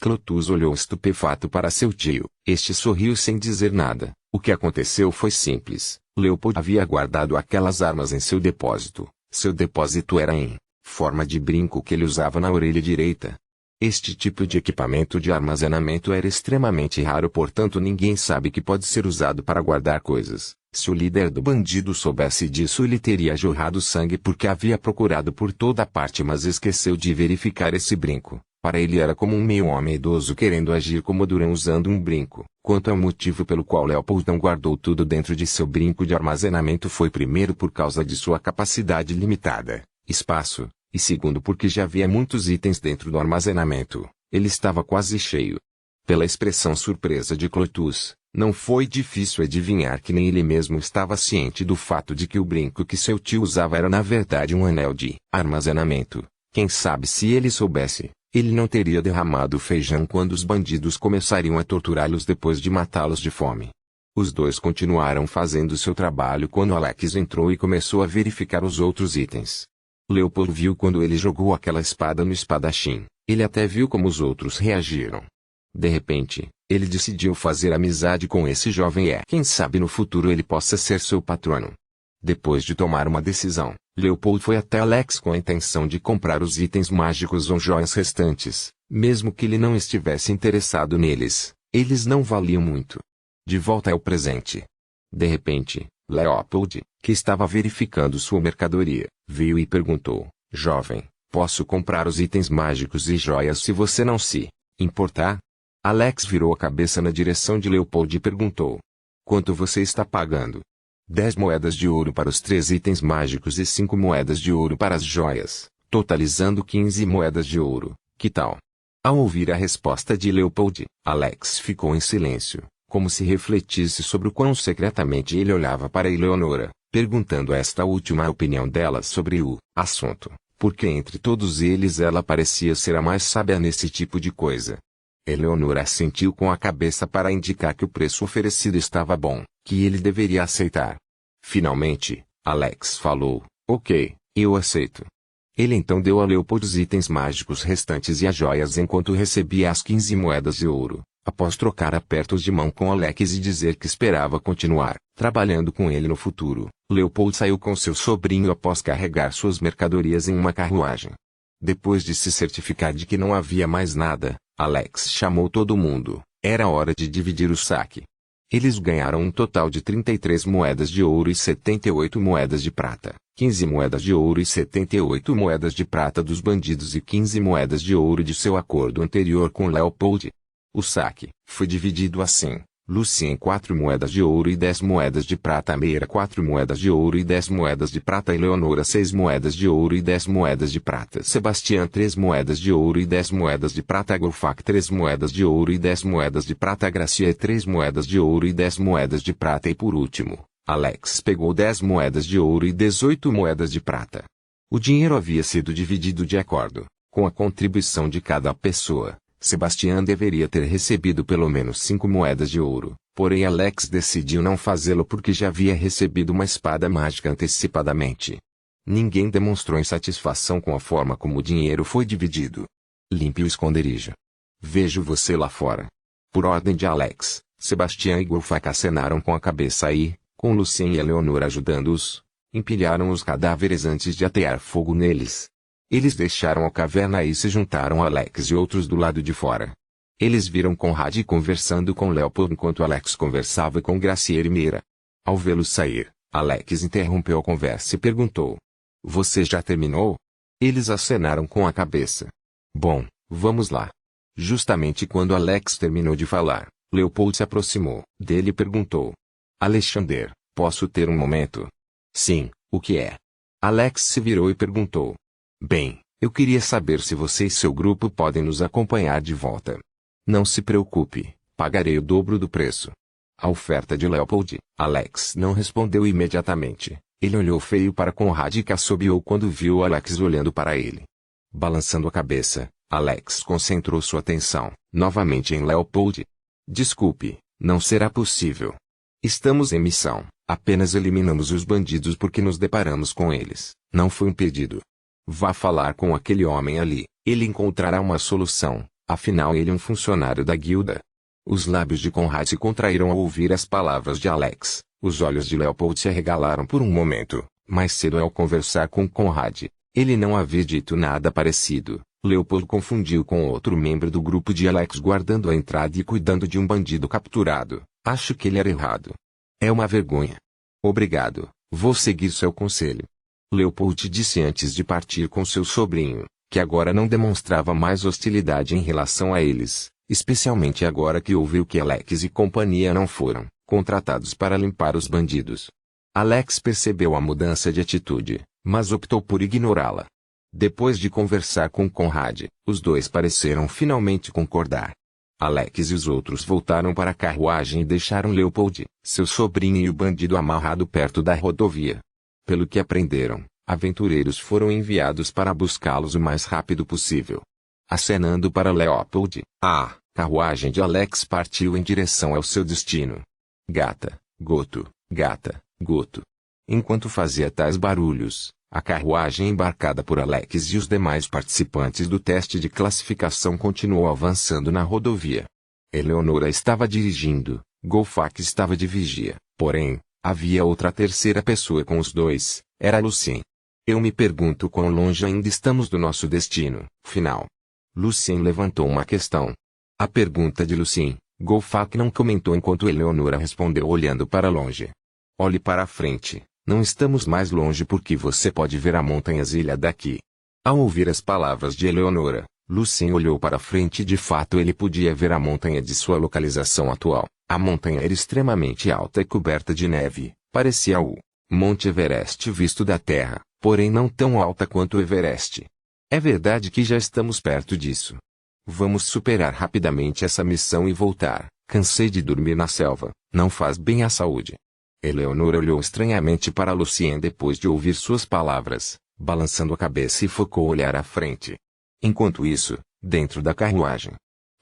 Clotus olhou estupefato para seu tio. Este sorriu sem dizer nada. O que aconteceu foi simples. Leopold havia guardado aquelas armas em seu depósito. Seu depósito era em forma de brinco que ele usava na orelha direita. Este tipo de equipamento de armazenamento era extremamente raro, portanto ninguém sabe que pode ser usado para guardar coisas. Se o líder do bandido soubesse disso, ele teria jorrado sangue porque havia procurado por toda parte, mas esqueceu de verificar esse brinco. Para ele era como um meio-homem idoso querendo agir como Duran usando um brinco. Quanto ao motivo pelo qual Leopold não guardou tudo dentro de seu brinco de armazenamento, foi primeiro por causa de sua capacidade limitada, espaço, e segundo porque já havia muitos itens dentro do armazenamento. Ele estava quase cheio. Pela expressão surpresa de Clotus, não foi difícil adivinhar que nem ele mesmo estava ciente do fato de que o brinco que seu tio usava era na verdade um anel de armazenamento. Quem sabe se ele soubesse, ele não teria derramado feijão quando os bandidos começariam a torturá-los depois de matá-los de fome. Os dois continuaram fazendo seu trabalho quando Alex entrou e começou a verificar os outros itens. Leopold viu quando ele jogou aquela espada no espadachim. Ele até viu como os outros reagiram. De repente, ele decidiu fazer amizade com esse jovem e quem sabe no futuro ele possa ser seu patrono. Depois de tomar uma decisão, Leopold foi até Alex com a intenção de comprar os itens mágicos ou joias restantes, mesmo que ele não estivesse interessado neles. Eles não valiam muito. De volta ao presente. De repente, Leopold, que estava verificando sua mercadoria, veio e perguntou: Jovem, posso comprar os itens mágicos e joias se você não se importar? Alex virou a cabeça na direção de Leopold e perguntou: Quanto você está pagando? 10 moedas de ouro para os 3 itens mágicos e 5 moedas de ouro para as joias, totalizando 15 moedas de ouro. Que tal? Ao ouvir a resposta de Leopold, Alex ficou em silêncio, como se refletisse sobre o quão secretamente ele olhava para Eleonora, perguntando esta última a opinião dela sobre o assunto, porque entre todos eles ela parecia ser a mais sábia nesse tipo de coisa. Eleonora assentiu com a cabeça para indicar que o preço oferecido estava bom, que ele deveria aceitar. Finalmente, Alex falou: Ok, eu aceito. Ele então deu a Leopold os itens mágicos restantes e as joias enquanto recebia as 15 moedas de ouro. Após trocar apertos de mão com Alex e dizer que esperava continuar trabalhando com ele no futuro, Leopold saiu com seu sobrinho após carregar suas mercadorias em uma carruagem. Depois de se certificar de que não havia mais nada, Alex chamou todo mundo. Era hora de dividir o saque. Eles ganharam um total de 33 moedas de ouro e 78 moedas de prata, 15 moedas de ouro e 78 moedas de prata dos bandidos e 15 moedas de ouro de seu acordo anterior com Leopold. O saque foi dividido assim: Lucien 4 moedas de ouro e 10 moedas de prata, Meira 4 moedas de ouro e 10 moedas de prata, Eleonora 6 moedas de ouro e 10 moedas de prata, Sebastião 3 moedas de ouro e 10 moedas de prata, Golfac 3 moedas de ouro e 10 moedas de prata, Gracia 3 moedas de ouro e 10 moedas de prata e por último, Alex pegou 10 moedas de ouro e 18 moedas de prata. O dinheiro havia sido dividido de acordo com a contribuição de cada pessoa, Sebastian deveria ter recebido pelo menos 5 moedas de ouro, porém Alex decidiu não fazê-lo porque já havia recebido uma espada mágica antecipadamente. Ninguém demonstrou insatisfação com a forma como o dinheiro foi dividido. Limpe o esconderijo. Vejo você lá fora. Por ordem de Alex, Sebastian e Golfak acenaram com a cabeça e, com Lucien e Eleonora ajudando-os, empilharam os cadáveres antes de atear fogo neles. Eles deixaram a caverna e se juntaram a Alex e outros do lado de fora. Eles viram Conrad conversando com Leopold enquanto Alex conversava com Gracier e Meira. Ao vê-los sair, Alex interrompeu a conversa e perguntou: Você já terminou? Eles acenaram com a cabeça. Bom, vamos lá. Justamente quando Alex terminou de falar, Leopold se aproximou dele e perguntou: Alexander, posso ter um momento? Sim, o que é? Alex se virou e perguntou: Bem, eu queria saber se você e seu grupo podem nos acompanhar de volta. Não se preocupe, pagarei o dobro do preço. A oferta de Leopold, Alex não respondeu imediatamente. Ele olhou feio para Conrad e assobiou quando viu Alex olhando para ele. Balançando a cabeça, Alex concentrou sua atenção, novamente em Leopold. Desculpe, não será possível. Estamos em missão, apenas eliminamos os bandidos porque nos deparamos com eles, não foi um pedido. Vá falar com aquele homem ali, ele encontrará uma solução, afinal ele é um funcionário da guilda. Os lábios de Conrad se contraíram ao ouvir as palavras de Alex, os olhos de Leopold se arregalaram por um momento, mais cedo ao conversar com Conrad, ele não havia dito nada parecido. Leopold confundiu com outro membro do grupo de Alex guardando a entrada e cuidando de um bandido capturado. Acho que ele era errado. É uma vergonha. Obrigado, vou seguir seu conselho. Leopold disse antes de partir com seu sobrinho, que agora não demonstrava mais hostilidade em relação a eles, especialmente agora que ouviu que Alex e companhia não foram contratados para limpar os bandidos. Alex percebeu a mudança de atitude, mas optou por ignorá-la. Depois de conversar com Conrad, os dois pareceram finalmente concordar. Alex e os outros voltaram para a carruagem e deixaram Leopold, seu sobrinho e o bandido amarrado perto da rodovia. Pelo que aprenderam, aventureiros foram enviados para buscá-los o mais rápido possível. Acenando para Leopold, a carruagem de Alex partiu em direção ao seu destino. Gata, goto, gata, goto. Enquanto fazia tais barulhos, a carruagem embarcada por Alex e os demais participantes do teste de classificação continuou avançando na rodovia. Eleonora estava dirigindo, Golfak estava de vigia, porém, havia outra terceira pessoa com os dois, era Lucien. Eu me pergunto quão longe ainda estamos do nosso destino final. Lucien levantou uma questão. A pergunta de Lucien, Golfak não comentou enquanto Eleonora respondeu olhando para longe. Olhe para a frente, não estamos mais longe porque você pode ver a montanha-ilha daqui. Ao ouvir as palavras de Eleonora, Lucien olhou para frente e de fato ele podia ver a montanha de sua localização atual. A montanha era extremamente alta e coberta de neve, parecia o Monte Everest visto da Terra, porém não tão alta quanto o Everest. É verdade que já estamos perto disso. Vamos superar rapidamente essa missão e voltar. Cansei de dormir na selva, não faz bem à saúde. Eleonora olhou estranhamente para Lucien depois de ouvir suas palavras, balançando a cabeça e focou o olhar à frente. Enquanto isso, dentro da carruagem.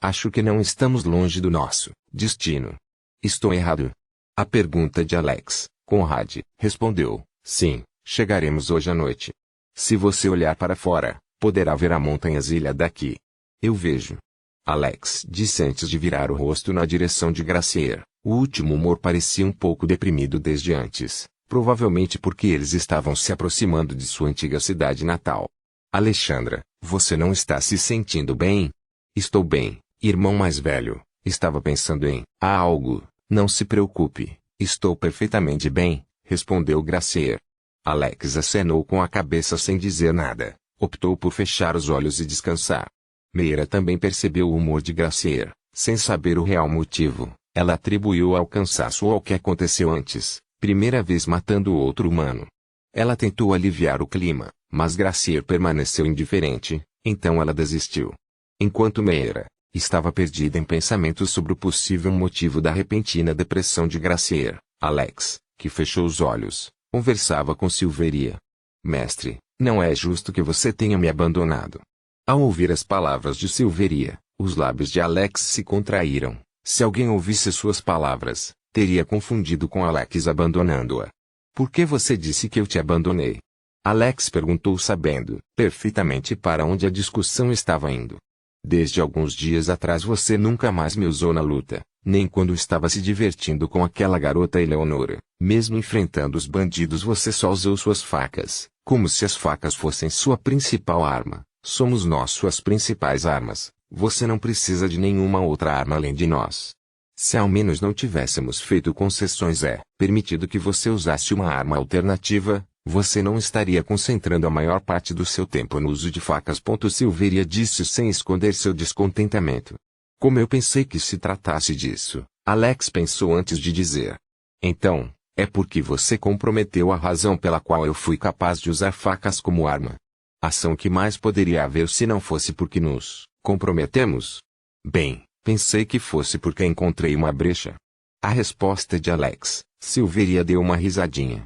Acho que não estamos longe do nosso destino. Estou errado? A pergunta de Alex, Conrad, respondeu, sim, chegaremos hoje à noite. Se você olhar para fora, poderá ver a montanha-ilha daqui. Eu vejo. Alex disse antes de virar o rosto na direção de Gracier. O último humor parecia um pouco deprimido desde antes, provavelmente porque eles estavam se aproximando de sua antiga cidade natal. Alexandra, você não está se sentindo bem? Estou bem, irmão mais velho, estava pensando em algo, não se preocupe, estou perfeitamente bem, respondeu Gracier. Alex acenou com a cabeça sem dizer nada, optou por fechar os olhos e descansar. Meira também percebeu o humor de Gracier, sem saber o real motivo. Ela atribuiu ao cansaço ao que aconteceu antes, primeira vez matando outro humano. Ela tentou aliviar o clima, mas Gracier permaneceu indiferente, então ela desistiu. Enquanto Meira estava perdida em pensamentos sobre o possível motivo da repentina depressão de Gracier, Alex, que fechou os olhos, conversava com Silveria. Mestre, não é justo que você tenha me abandonado. Ao ouvir as palavras de Silveria, Os lábios de Alex se contraíram. Se alguém ouvisse suas palavras, teria confundido com Alex abandonando-a. Por que você disse que eu te abandonei? Alex perguntou sabendo perfeitamente para onde a discussão estava indo. Desde alguns dias atrás você nunca mais me usou na luta, nem quando estava se divertindo com aquela garota Eleonora. Mesmo enfrentando os bandidos você só usou suas facas, como se as facas fossem sua principal arma. Somos nós suas principais armas. Você não precisa de nenhuma outra arma além de nós. Se ao menos não tivéssemos feito concessões permitido que você usasse uma arma alternativa, você não estaria concentrando a maior parte do seu tempo no uso de facas. Silveria disse sem esconder seu descontentamento. Como eu pensei que se tratasse disso, Alex pensou antes de dizer. Então, é porque você comprometeu a razão pela qual eu fui capaz de usar facas como arma. Ação que mais poderia haver se não fosse porque nos comprometemos? Bem, pensei que fosse porque encontrei uma brecha. A resposta de Alex, Silveria deu uma risadinha.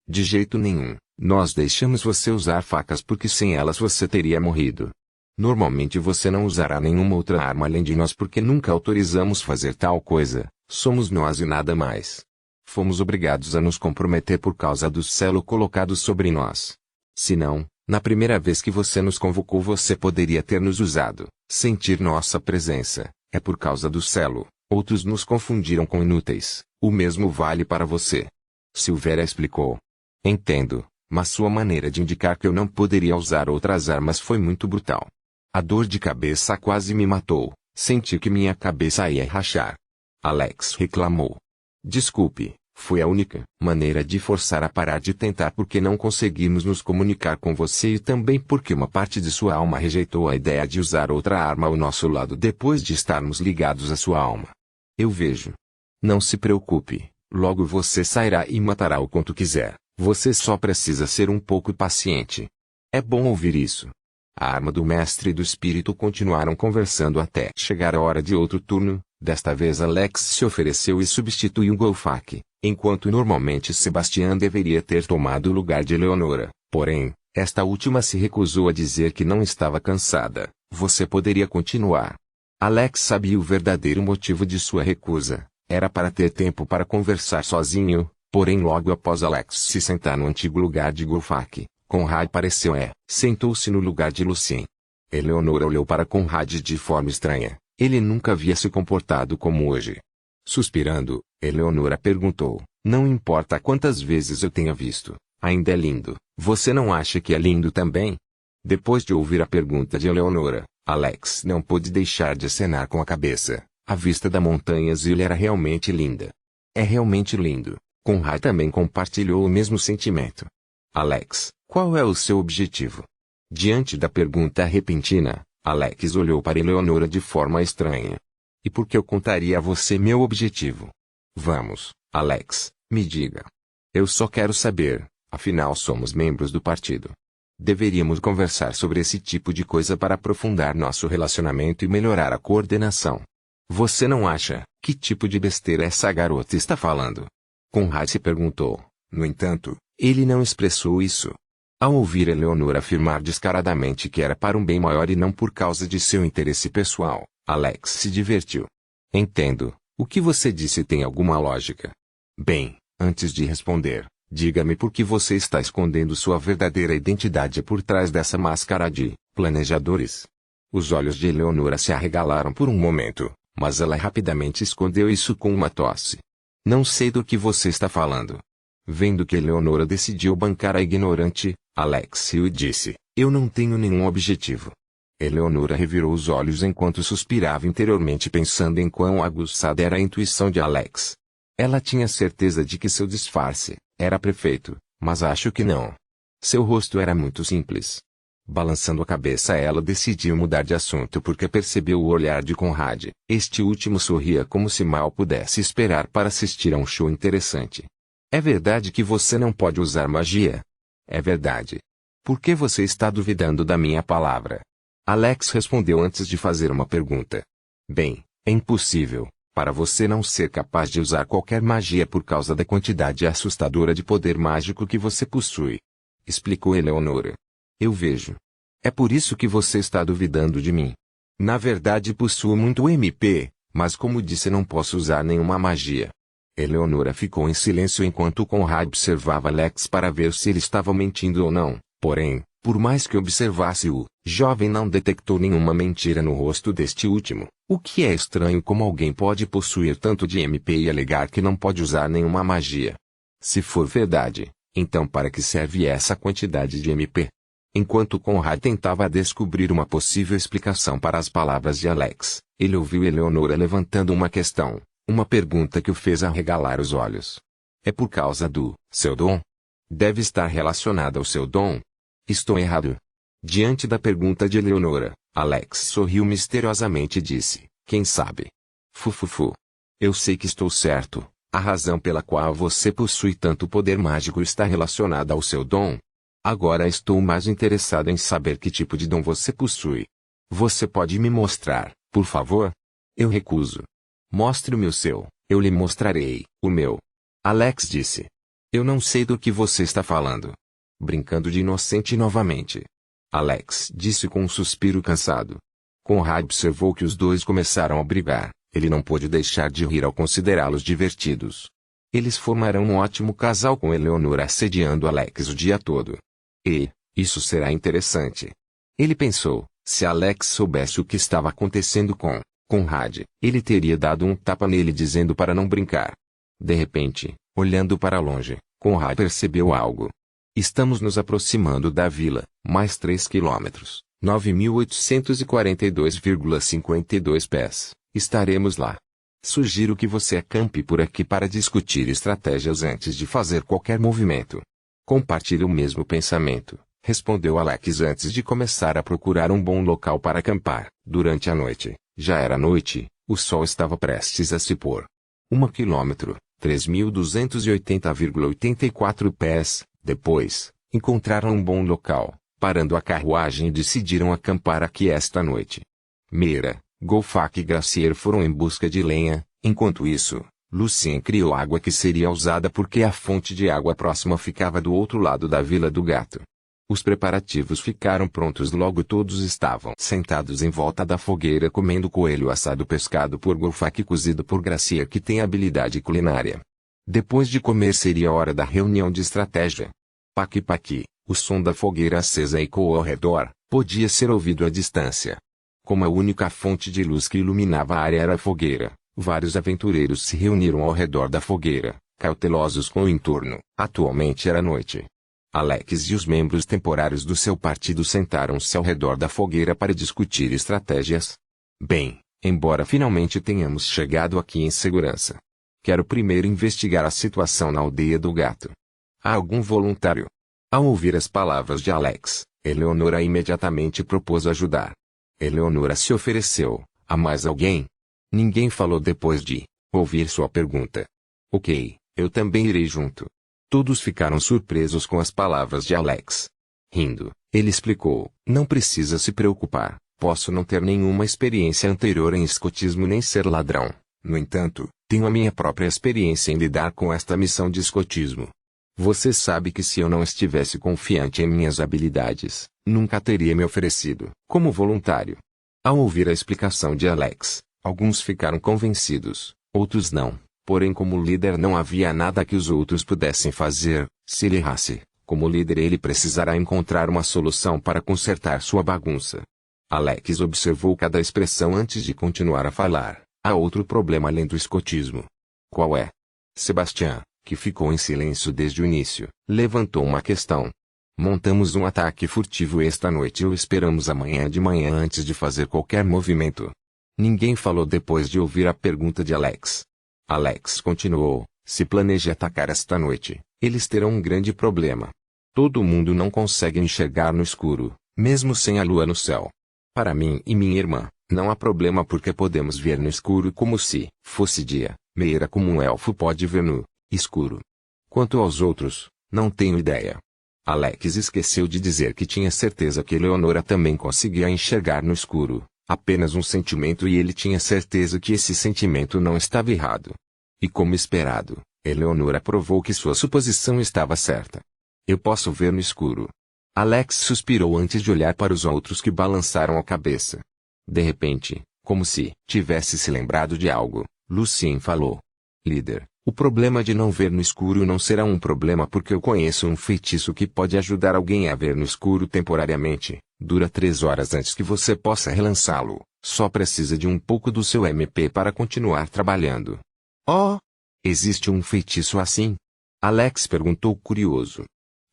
De jeito nenhum, nós deixamos você usar facas porque sem elas você teria morrido. Normalmente você não usará nenhuma outra arma além de nós porque nunca autorizamos fazer tal coisa, somos nós e nada mais. Fomos obrigados a nos comprometer por causa do selo colocado sobre nós. Se não, na primeira vez que você nos convocou você poderia ter nos usado, sentir nossa presença, é por causa do selo, outros nos confundiram com inúteis, o mesmo vale para você. Silveria explicou. Entendo, mas sua maneira de indicar que eu não poderia usar outras armas foi muito brutal. A dor de cabeça quase me matou, senti que minha cabeça ia rachar. Alex reclamou. Desculpe, foi a única maneira de forçar a parar de tentar porque não conseguimos nos comunicar com você e também porque uma parte de sua alma rejeitou a ideia de usar outra arma ao nosso lado depois de estarmos ligados à sua alma. Eu vejo. Não se preocupe, logo você sairá e matará o quanto quiser. Você só precisa ser um pouco paciente. É bom ouvir isso. A arma do mestre e do espírito continuaram conversando até chegar a hora de outro turno. Desta vez Alex se ofereceu e substituiu Golfak, enquanto normalmente Sebastian deveria ter tomado o lugar de Eleonora. Porém, esta última se recusou a dizer que não estava cansada. Você poderia continuar. Alex sabia o verdadeiro motivo de sua recusa. Era para ter tempo para conversar sozinho. Porém logo após Alex se sentar no antigo lugar de Golfak, Conrad apareceu sentou-se no lugar de Lucien. Eleonora olhou para Conrad de forma estranha. Ele nunca havia se comportado como hoje. Suspirando, Eleonora perguntou, não importa quantas vezes eu tenha visto, ainda é lindo. Você não acha que é lindo também? Depois de ouvir a pergunta de Eleonora, Alex não pôde deixar de acenar com a cabeça. A vista da montanha Zilha era realmente linda. É realmente lindo. Conrad também compartilhou o mesmo sentimento. Alex, qual é o seu objetivo? Diante da pergunta repentina, Alex olhou para Eleonora de forma estranha. E por que eu contaria a você meu objetivo? Vamos, Alex, me diga. Eu só quero saber, afinal somos membros do partido. Deveríamos conversar sobre esse tipo de coisa para aprofundar nosso relacionamento e melhorar a coordenação. Você não acha? Que tipo de besteira essa garota está falando? Conrad se perguntou. No entanto, ele não expressou isso. Ao ouvir Eleonora afirmar descaradamente que era para um bem maior e não por causa de seu interesse pessoal, Alex se divertiu. Entendo, o que você disse tem alguma lógica. Bem, antes de responder, diga-me por que você está escondendo sua verdadeira identidade por trás dessa máscara de planejadores. Os olhos de Eleonora se arregalaram por um momento, mas ela rapidamente escondeu isso com uma tosse. Não sei do que você está falando. Vendo que Eleonora decidiu bancar a ignorante, Alex riu e disse, eu não tenho nenhum objetivo. Eleonora revirou os olhos enquanto suspirava interiormente pensando em quão aguçada era a intuição de Alex. Ela tinha certeza de que seu disfarce era perfeito, mas acho que não. Seu rosto era muito simples. Balançando a cabeça ela decidiu mudar de assunto porque percebeu o olhar de Conrad. Este último sorria como se mal pudesse esperar para assistir a um show interessante. É verdade que você não pode usar magia? É verdade. Por que você está duvidando da minha palavra? Alex respondeu antes de fazer uma pergunta. Bem, é impossível, para você não ser capaz de usar qualquer magia por causa da quantidade assustadora de poder mágico que você possui. Explicou Eleonora. Eu vejo. É por isso que você está duvidando de mim. Na verdade possuo muito MP, mas como disse não posso usar nenhuma magia. Eleonora ficou em silêncio enquanto Conrad observava Alex para ver se ele estava mentindo ou não, porém, por mais que observasse o jovem não detectou nenhuma mentira no rosto deste último, o que é estranho como alguém pode possuir tanto de MP e alegar que não pode usar nenhuma magia. Se for verdade, então para que serve essa quantidade de MP? Enquanto Conrad tentava descobrir uma possível explicação para as palavras de Alex, ele ouviu Eleonora levantando uma questão, uma pergunta que o fez arregalar os olhos. É por causa do seu dom? Deve estar relacionada ao seu dom? Estou errado? Diante da pergunta de Eleonora, Alex sorriu misteriosamente e disse, quem sabe? Fufufu. Eu sei que estou certo, a razão pela qual você possui tanto poder mágico está relacionada ao seu dom. Agora estou mais interessado em saber que tipo de dom você possui. Você pode me mostrar, por favor? Eu recuso. Mostre-me o seu, eu lhe mostrarei o meu. Alex disse. Eu não sei do que você está falando. Brincando de inocente novamente. Alex disse com um suspiro cansado. Conrad observou que os dois começaram a brigar, ele não pôde deixar de rir ao considerá-los divertidos. Eles formarão um ótimo casal com Eleonora assediando Alex o dia todo. E, isso será interessante. Ele pensou, se Alex soubesse o que estava acontecendo com Conrad, ele teria dado um tapa nele dizendo para não brincar. De repente, olhando para longe, Conrad percebeu algo. Estamos nos aproximando da vila, mais 3 quilômetros, 9.842,52 pés, estaremos lá. Sugiro que você acampe por aqui para discutir estratégias antes de fazer qualquer movimento. Compartilho o mesmo pensamento, respondeu Alex antes de começar a procurar um bom local para acampar. Durante a noite, já era noite, o sol estava prestes a se pôr. 1 quilômetro, 3.280,84 pés, depois, encontraram um bom local, parando a carruagem e decidiram acampar aqui esta noite. Meira, Golfak e Gracier foram em busca de lenha, enquanto isso, Lucien criou água que seria usada porque a fonte de água próxima ficava do outro lado da Vila do Gato. Os preparativos ficaram prontos logo todos estavam sentados em volta da fogueira comendo coelho assado pescado por Golfak e cozido por Gracier que tem habilidade culinária. Depois de comer seria a hora da reunião de estratégia. Paqui-paqui, o som da fogueira acesa ecoou ao redor, podia ser ouvido à distância. Como a única fonte de luz que iluminava a área era a fogueira, vários aventureiros se reuniram ao redor da fogueira, cautelosos com o entorno. Atualmente era noite. Alex e os membros temporários do seu partido sentaram-se ao redor da fogueira para discutir estratégias. Bem, embora finalmente tenhamos chegado aqui em segurança, quero primeiro investigar a situação na aldeia do gato. Há algum voluntário? Ao ouvir as palavras de Alex, Eleonora imediatamente propôs ajudar. Eleonora se ofereceu. Há mais alguém? Ninguém falou depois de ouvir sua pergunta. Ok, eu também irei junto. Todos ficaram surpresos com as palavras de Alex. Rindo, ele explicou, não precisa se preocupar, posso não ter nenhuma experiência anterior em escotismo nem ser ladrão. No entanto, tenho a minha própria experiência em lidar com esta missão de escotismo. Você sabe que se eu não estivesse confiante em minhas habilidades, nunca teria me oferecido como voluntário. Ao ouvir a explicação de Alex, alguns ficaram convencidos, outros não. Porém como líder não havia nada que os outros pudessem fazer. Se ele errasse, como líder ele precisará encontrar uma solução para consertar sua bagunça. Alex observou cada expressão antes de continuar a falar. Há outro problema além do escotismo. Qual é? Sebastian, que ficou em silêncio desde o início, levantou uma questão. Montamos um ataque furtivo esta noite ou esperamos amanhã de manhã antes de fazer qualquer movimento? Ninguém falou depois de ouvir a pergunta de Alex. Alex continuou, se planeja atacar esta noite, eles terão um grande problema. Todo mundo não consegue enxergar no escuro, mesmo sem a lua no céu. Para mim e minha irmã, não há problema porque podemos ver no escuro como se fosse dia. Meira como um elfo pode ver no escuro. Quanto aos outros, não tenho ideia. Alex esqueceu de dizer que tinha certeza que Eleonora também conseguia enxergar no escuro. Apenas um sentimento e ele tinha certeza que esse sentimento não estava errado. E como esperado, Eleonora provou que sua suposição estava certa. Eu posso ver no escuro. Alex suspirou antes de olhar para os outros que balançaram a cabeça. De repente, como se tivesse se lembrado de algo, Lucien falou. Líder, o problema de não ver no escuro não será um problema porque eu conheço um feitiço que pode ajudar alguém a ver no escuro temporariamente. Dura 3 horas antes que você possa relançá-lo. Só precisa de um pouco do seu MP para continuar trabalhando. Oh! Existe um feitiço assim? Alex perguntou curioso.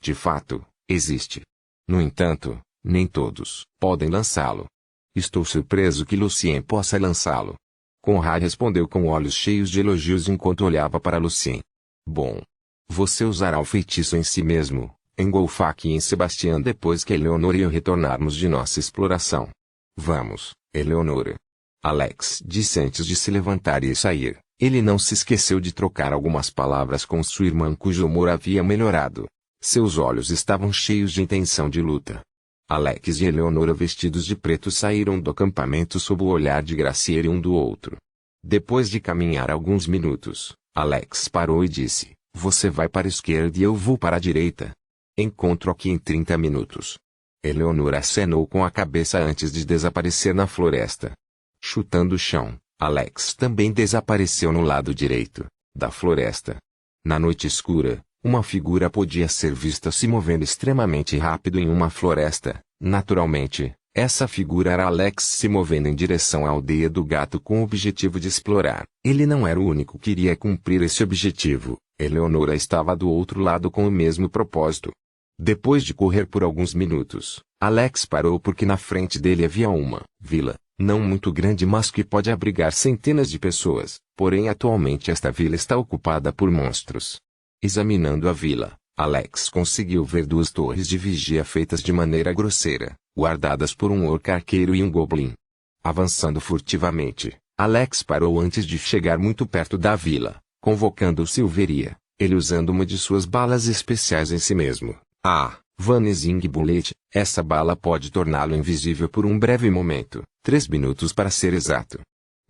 De fato, existe. No entanto, nem todos podem lançá-lo. Estou surpreso que Lucien possa lançá-lo. Conrad respondeu com olhos cheios de elogios enquanto olhava para Lucien. Bom. Você usará o feitiço em si mesmo, em Golfak e em Sebastian depois que Eleonora e eu retornarmos de nossa exploração. Vamos, Eleonora. Alex disse antes de se levantar e sair. Ele não se esqueceu de trocar algumas palavras com sua irmã cujo humor havia melhorado. Seus olhos estavam cheios de intenção de luta. Alex e Eleonora vestidos de preto saíram do acampamento sob o olhar de Graciela um do outro. Depois de caminhar alguns minutos, Alex parou e disse, você vai para a esquerda e eu vou para a direita. Encontro aqui em 30 minutos. Eleonora acenou com a cabeça antes de desaparecer na floresta. Chutando o chão, Alex também desapareceu no lado direito da floresta. Na noite escura, uma figura podia ser vista se movendo extremamente rápido em uma floresta. Naturalmente, essa figura era Alex se movendo em direção à aldeia do gato com o objetivo de explorar. Ele não era o único que iria cumprir esse objetivo. Eleonora estava do outro lado com o mesmo propósito. Depois de correr por alguns minutos, Alex parou porque na frente dele havia uma vila, não muito grande mas que pode abrigar centenas de pessoas, porém atualmente esta vila está ocupada por monstros. Examinando a vila, Alex conseguiu ver 2 torres de vigia feitas de maneira grosseira, guardadas por um orc arqueiro e um goblin. Avançando furtivamente, Alex parou antes de chegar muito perto da vila, convocando Silveria, ele usando uma de suas balas especiais em si mesmo. Vanishing Bullet, essa bala pode torná-lo invisível por um breve momento, 3 minutos para ser exato.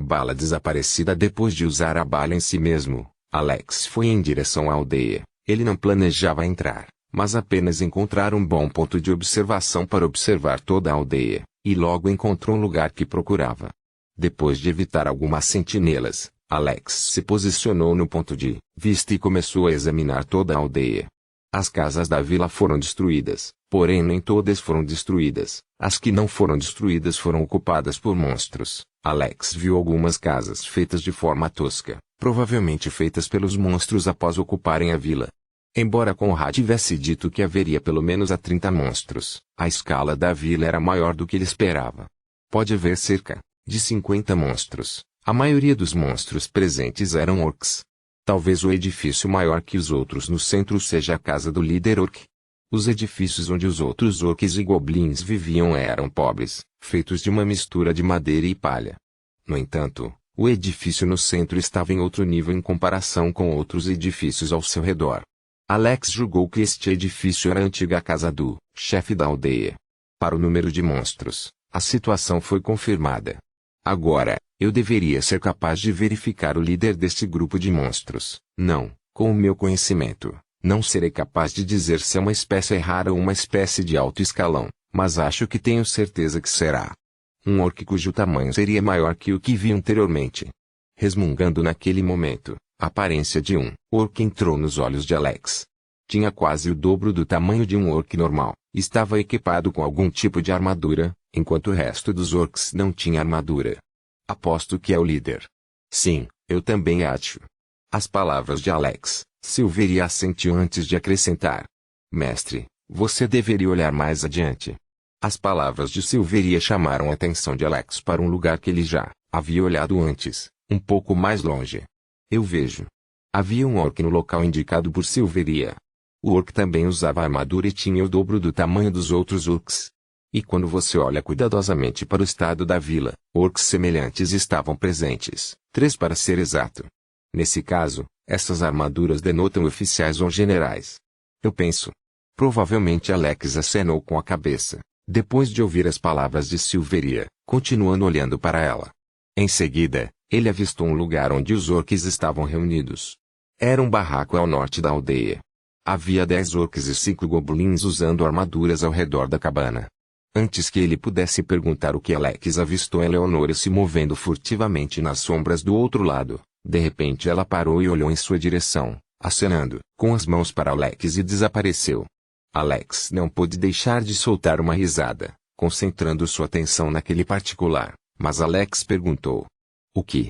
Bala desaparecida depois de usar a bala em si mesmo, Alex foi em direção à aldeia. Ele não planejava entrar, mas apenas encontrar um bom ponto de observação para observar toda a aldeia, e logo encontrou um lugar que procurava. Depois de evitar algumas sentinelas, Alex se posicionou no ponto de vista e começou a examinar toda a aldeia. As casas da vila foram destruídas, porém nem todas foram destruídas. As que não foram destruídas foram ocupadas por monstros. Alex viu algumas casas feitas de forma tosca, provavelmente feitas pelos monstros após ocuparem a vila. Embora Conrad tivesse dito que haveria pelo menos 30 monstros, a escala da vila era maior do que ele esperava. Pode haver cerca de 50 monstros. A maioria dos monstros presentes eram orcs. Talvez o edifício maior que os outros no centro seja a casa do líder orc. Os edifícios onde os outros orcs e goblins viviam eram pobres, feitos de uma mistura de madeira e palha. No entanto, o edifício no centro estava em outro nível em comparação com outros edifícios ao seu redor. Alex julgou que este edifício era a antiga casa do chefe da aldeia. Para o número de monstros, a situação foi confirmada. Agora, eu deveria ser capaz de verificar o líder deste grupo de monstros. Não, com o meu conhecimento, não serei capaz de dizer se é uma espécie rara ou uma espécie de alto escalão, mas acho que tenho certeza que será. Um orc cujo tamanho seria maior que o que vi anteriormente. Resmungando naquele momento, a aparência de um orc entrou nos olhos de Alex. Tinha quase o dobro do tamanho de um orc normal, estava equipado com algum tipo de armadura, enquanto o resto dos orcs não tinha armadura. Aposto que é o líder. Sim, eu também acho. As palavras de Alex, Silveria assentiu antes de acrescentar. Mestre, você deveria olhar mais adiante. As palavras de Silveria chamaram a atenção de Alex para um lugar que ele já havia olhado antes, um pouco mais longe. Eu vejo. Havia um orc no local indicado por Silveria. O orc também usava armadura e tinha o dobro do tamanho dos outros orcs. E quando você olha cuidadosamente para o estado da vila, orcs semelhantes estavam presentes, 3 para ser exato. Nesse caso, essas armaduras denotam oficiais ou generais. Eu penso. Provavelmente Alex acenou com a cabeça, depois de ouvir as palavras de Silveria, continuando olhando para ela. Em seguida, ele avistou um lugar onde os orcs estavam reunidos. Era um barraco ao norte da aldeia. Havia 10 orcs e 5 goblins usando armaduras ao redor da cabana. Antes que ele pudesse perguntar o que, Alex avistou Eleonora se movendo furtivamente nas sombras do outro lado. De repente ela parou e olhou em sua direção, acenando com as mãos para Alex e desapareceu. Alex não pôde deixar de soltar uma risada, concentrando sua atenção naquele particular, mas Alex perguntou: o que?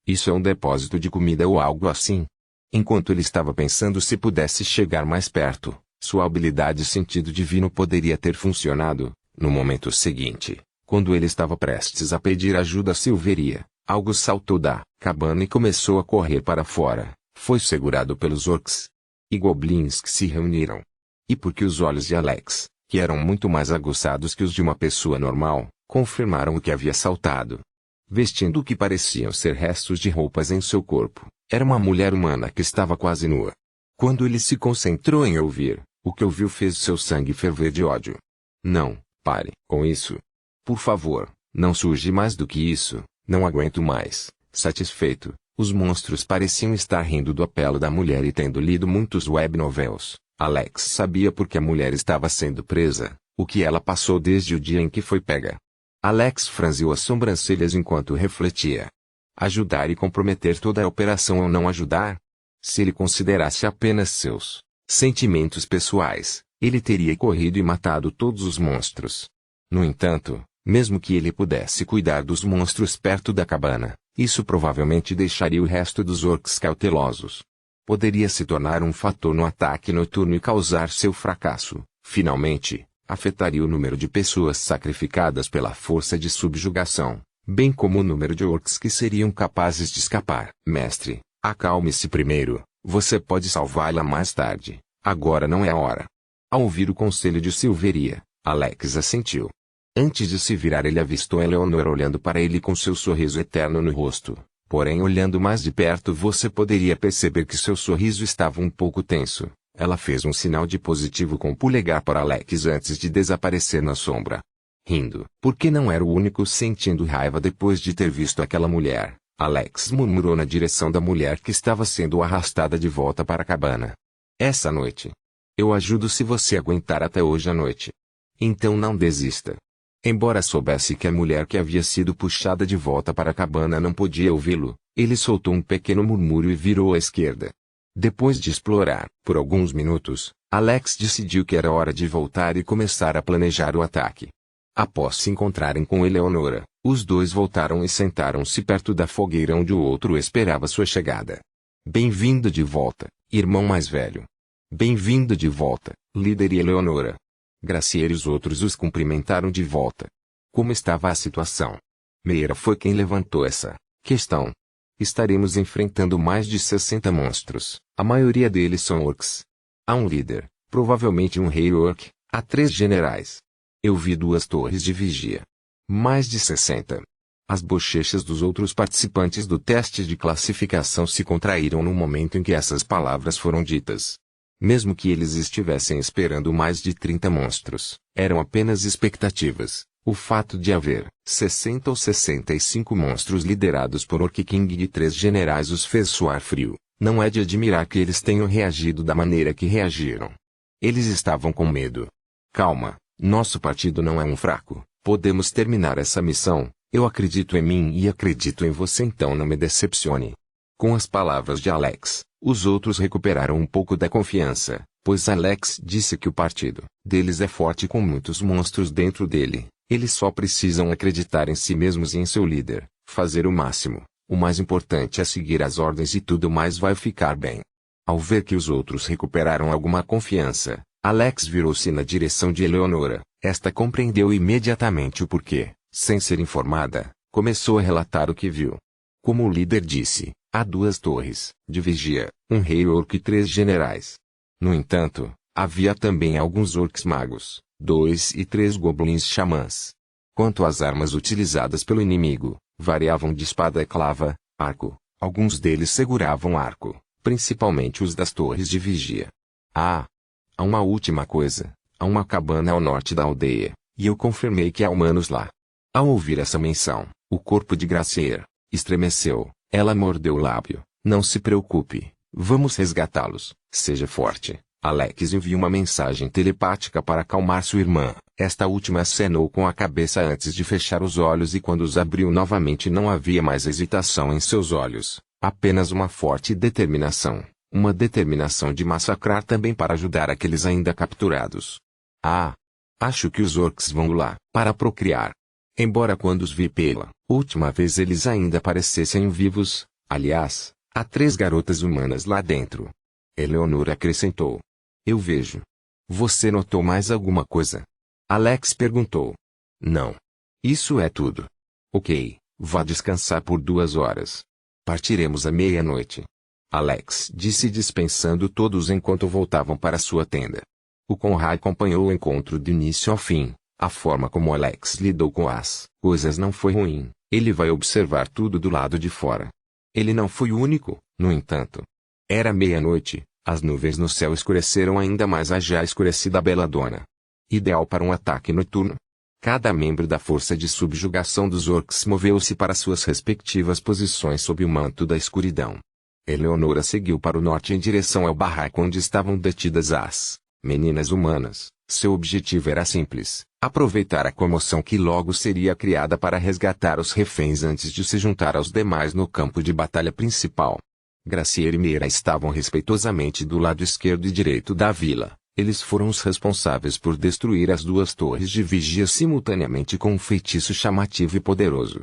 Isso é um depósito de comida ou algo assim? Enquanto ele estava pensando se pudesse chegar mais perto, sua habilidade sentido divino poderia ter funcionado. No momento seguinte, quando ele estava prestes a pedir ajuda a Silveria, algo saltou da cabana e começou a correr para fora. Foi segurado pelos orcs e goblins que se reuniram. E porque os olhos de Alex, que eram muito mais aguçados que os de uma pessoa normal, confirmaram o que havia saltado. Vestindo o que pareciam ser restos de roupas em seu corpo, era uma mulher humana que estava quase nua. Quando ele se concentrou em ouvir, o que ouviu fez seu sangue ferver de ódio. Não, pare com isso. Por favor, não surge mais do que isso, não aguento mais. Satisfeito, os monstros pareciam estar rindo do apelo da mulher e tendo lido muitos web novels. Alex sabia por que a mulher estava sendo presa, o que ela passou desde o dia em que foi pega. Alex franziu as sobrancelhas enquanto refletia. Ajudar e comprometer toda a operação ou não ajudar? Se ele considerasse apenas seus sentimentos pessoais, ele teria corrido e matado todos os monstros. No entanto, mesmo que ele pudesse cuidar dos monstros perto da cabana, isso provavelmente deixaria o resto dos orcs cautelosos. Poderia se tornar um fator no ataque noturno e causar seu fracasso. Finalmente, afetaria o número de pessoas sacrificadas pela força de subjugação, bem como o número de orcs que seriam capazes de escapar. Mestre, acalme-se primeiro, você pode salvá-la mais tarde, agora não é a hora. Ao ouvir o conselho de Silveria, Alex assentiu. Antes de se virar ele avistou Eleonora olhando para ele com seu sorriso eterno no rosto. Porém olhando mais de perto você poderia perceber que seu sorriso estava um pouco tenso. Ela fez um sinal de positivo com o polegar para Alex antes de desaparecer na sombra. Rindo, porque não era o único sentindo raiva depois de ter visto aquela mulher, Alex murmurou na direção da mulher que estava sendo arrastada de volta para a cabana. Essa noite. Eu ajudo se você aguentar até hoje à noite. Então não desista. Embora soubesse que a mulher que havia sido puxada de volta para a cabana não podia ouvi-lo, ele soltou um pequeno murmúrio e virou à esquerda. Depois de explorar por alguns minutos, Alex decidiu que era hora de voltar e começar a planejar o ataque. Após se encontrarem com Eleonora, os dois voltaram e sentaram-se perto da fogueira onde o outro esperava sua chegada. Bem-vindo de volta, irmão mais velho. Bem-vindo de volta, líder e Eleonora. Gracier e os outros os cumprimentaram de volta. Como estava a situação? Meira foi quem levantou essa questão. Estaremos enfrentando mais de 60 monstros, a maioria deles são orcs. Há um líder, provavelmente um rei orc, há 3 generais. Eu vi 2 torres de vigia. Mais de 60. As bochechas dos outros participantes do teste de classificação se contraíram no momento em que essas palavras foram ditas. Mesmo que eles estivessem esperando mais de 30 monstros, eram apenas expectativas. O fato de haver 60 ou 65 monstros liderados por Orc King e 3 generais os fez suar frio. Não é de admirar que eles tenham reagido da maneira que reagiram. Eles estavam com medo. Calma, nosso partido não é um fraco. Podemos terminar essa missão. Eu acredito em mim e acredito em você, então não me decepcione. Com as palavras de Alex, os outros recuperaram um pouco da confiança, pois Alex disse que o partido deles é forte com muitos monstros dentro dele. Eles só precisam acreditar em si mesmos e em seu líder, fazer o máximo. O mais importante é seguir as ordens e tudo mais vai ficar bem. Ao ver que os outros recuperaram alguma confiança, Alex virou-se na direção de Eleonora. Esta compreendeu imediatamente o porquê. Sem ser informada, começou a relatar o que viu. Como o líder disse, há 2 torres de vigia, um rei orc e 3 generais. No entanto, havia também alguns orcs magos, 2 e 3 goblins xamãs. Quanto às armas utilizadas pelo inimigo, variavam de espada e clava, arco. Alguns deles seguravam arco, principalmente os das torres de vigia. Há uma última coisa. Há uma cabana ao norte da aldeia, e eu confirmei que há humanos lá. Ao ouvir essa menção, o corpo de Gracier estremeceu. Ela mordeu o lábio. Não se preocupe, vamos resgatá-los. Seja forte, Alex enviou uma mensagem telepática para acalmar sua irmã. Esta última acenou com a cabeça antes de fechar os olhos e quando os abriu novamente não havia mais hesitação em seus olhos, apenas uma forte determinação. Uma determinação de massacrar também para ajudar aqueles ainda capturados. Ah! Acho que os orcs vão lá para procriar. Embora quando os vi pela última vez eles ainda parecessem vivos, aliás, há 3 garotas humanas lá dentro. Eleonor acrescentou. Eu vejo. Você notou mais alguma coisa? Alex perguntou. Não. Isso é tudo. Ok, vá descansar por 2 horas. Partiremos à meia-noite. Alex disse dispensando todos enquanto voltavam para sua tenda. O Conrad acompanhou o encontro do início ao fim. A forma como Alex lidou com as coisas não foi ruim. Ele vai observar tudo do lado de fora. Ele não foi o único, no entanto. Era meia-noite, as nuvens no céu escureceram ainda mais a já escurecida Belladonna. Ideal para um ataque noturno. Cada membro da força de subjugação dos orcs moveu-se para suas respectivas posições sob o manto da escuridão. Eleonora seguiu para o norte em direção ao barraco onde estavam detidas as meninas humanas. Seu objetivo era simples: aproveitar a comoção que logo seria criada para resgatar os reféns antes de se juntar aos demais no campo de batalha principal. Graciela e Meira estavam respeitosamente do lado esquerdo e direito da vila. Eles foram os responsáveis por destruir as 2 torres de vigia simultaneamente com um feitiço chamativo e poderoso.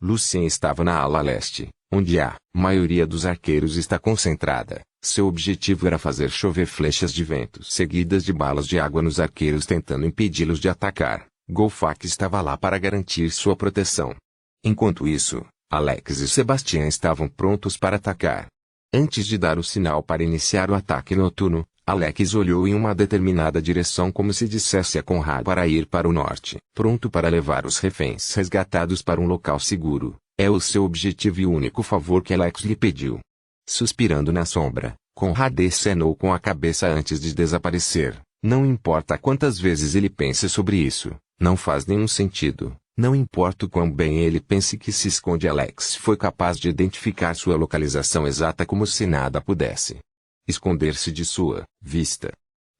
Lucien estava na ala leste, onde a maioria dos arqueiros está concentrada. Seu objetivo era fazer chover flechas de vento seguidas de balas de água nos arqueiros tentando impedi-los de atacar. Golfak estava lá para garantir sua proteção. Enquanto isso, Alex e Sebastian estavam prontos para atacar. Antes de dar o sinal para iniciar o ataque noturno, Alex olhou em uma determinada direção como se dissesse a Conrad para ir para o norte, pronto para levar os reféns resgatados para um local seguro. É o seu objetivo e o único favor que Alex lhe pediu. Suspirando na sombra, Conrad acenou com a cabeça antes de desaparecer. Não importa quantas vezes ele pense sobre isso, não faz nenhum sentido. Não importa o quão bem ele pense que se esconde, Alex foi capaz de identificar sua localização exata como se nada pudesse esconder-se de sua vista.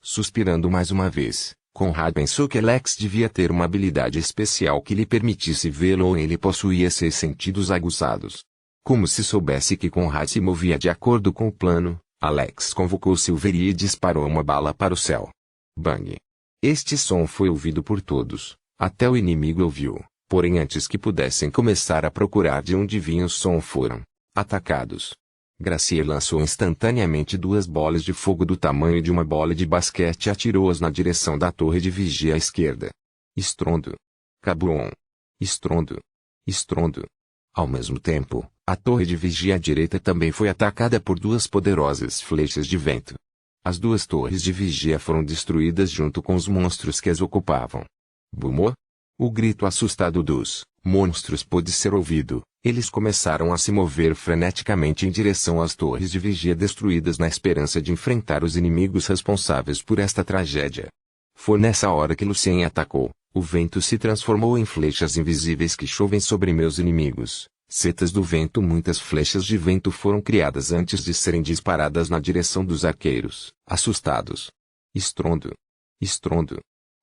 Suspirando mais uma vez, Conrad pensou que Alex devia ter uma habilidade especial que lhe permitisse vê-lo ou ele possuía 6 sentidos aguçados. Como se soubesse que Conrad se movia de acordo com o plano, Alex convocou Silvery e disparou uma bala para o céu. Bang! Este som foi ouvido por todos, até o inimigo ouviu, porém antes que pudessem começar a procurar de onde vinha o som foram atacados. Graciela lançou instantaneamente 2 bolas de fogo do tamanho de uma bola de basquete e atirou-as na direção da torre de vigia à esquerda. Estrondo. Cabum. Estrondo. Estrondo. Ao mesmo tempo, a torre de vigia à direita também foi atacada por 2 poderosas flechas de vento. As 2 torres de vigia foram destruídas junto com os monstros que as ocupavam. Bumô! O grito assustado dos monstros pôde ser ouvido. Eles começaram a se mover freneticamente em direção às torres de vigia destruídas na esperança de enfrentar os inimigos responsáveis por esta tragédia. Foi nessa hora que Lucien atacou. O vento se transformou em flechas invisíveis que chovem sobre meus inimigos. Setas do vento. Muitas flechas de vento foram criadas antes de serem disparadas na direção dos arqueiros, assustados. Estrondo. Estrondo.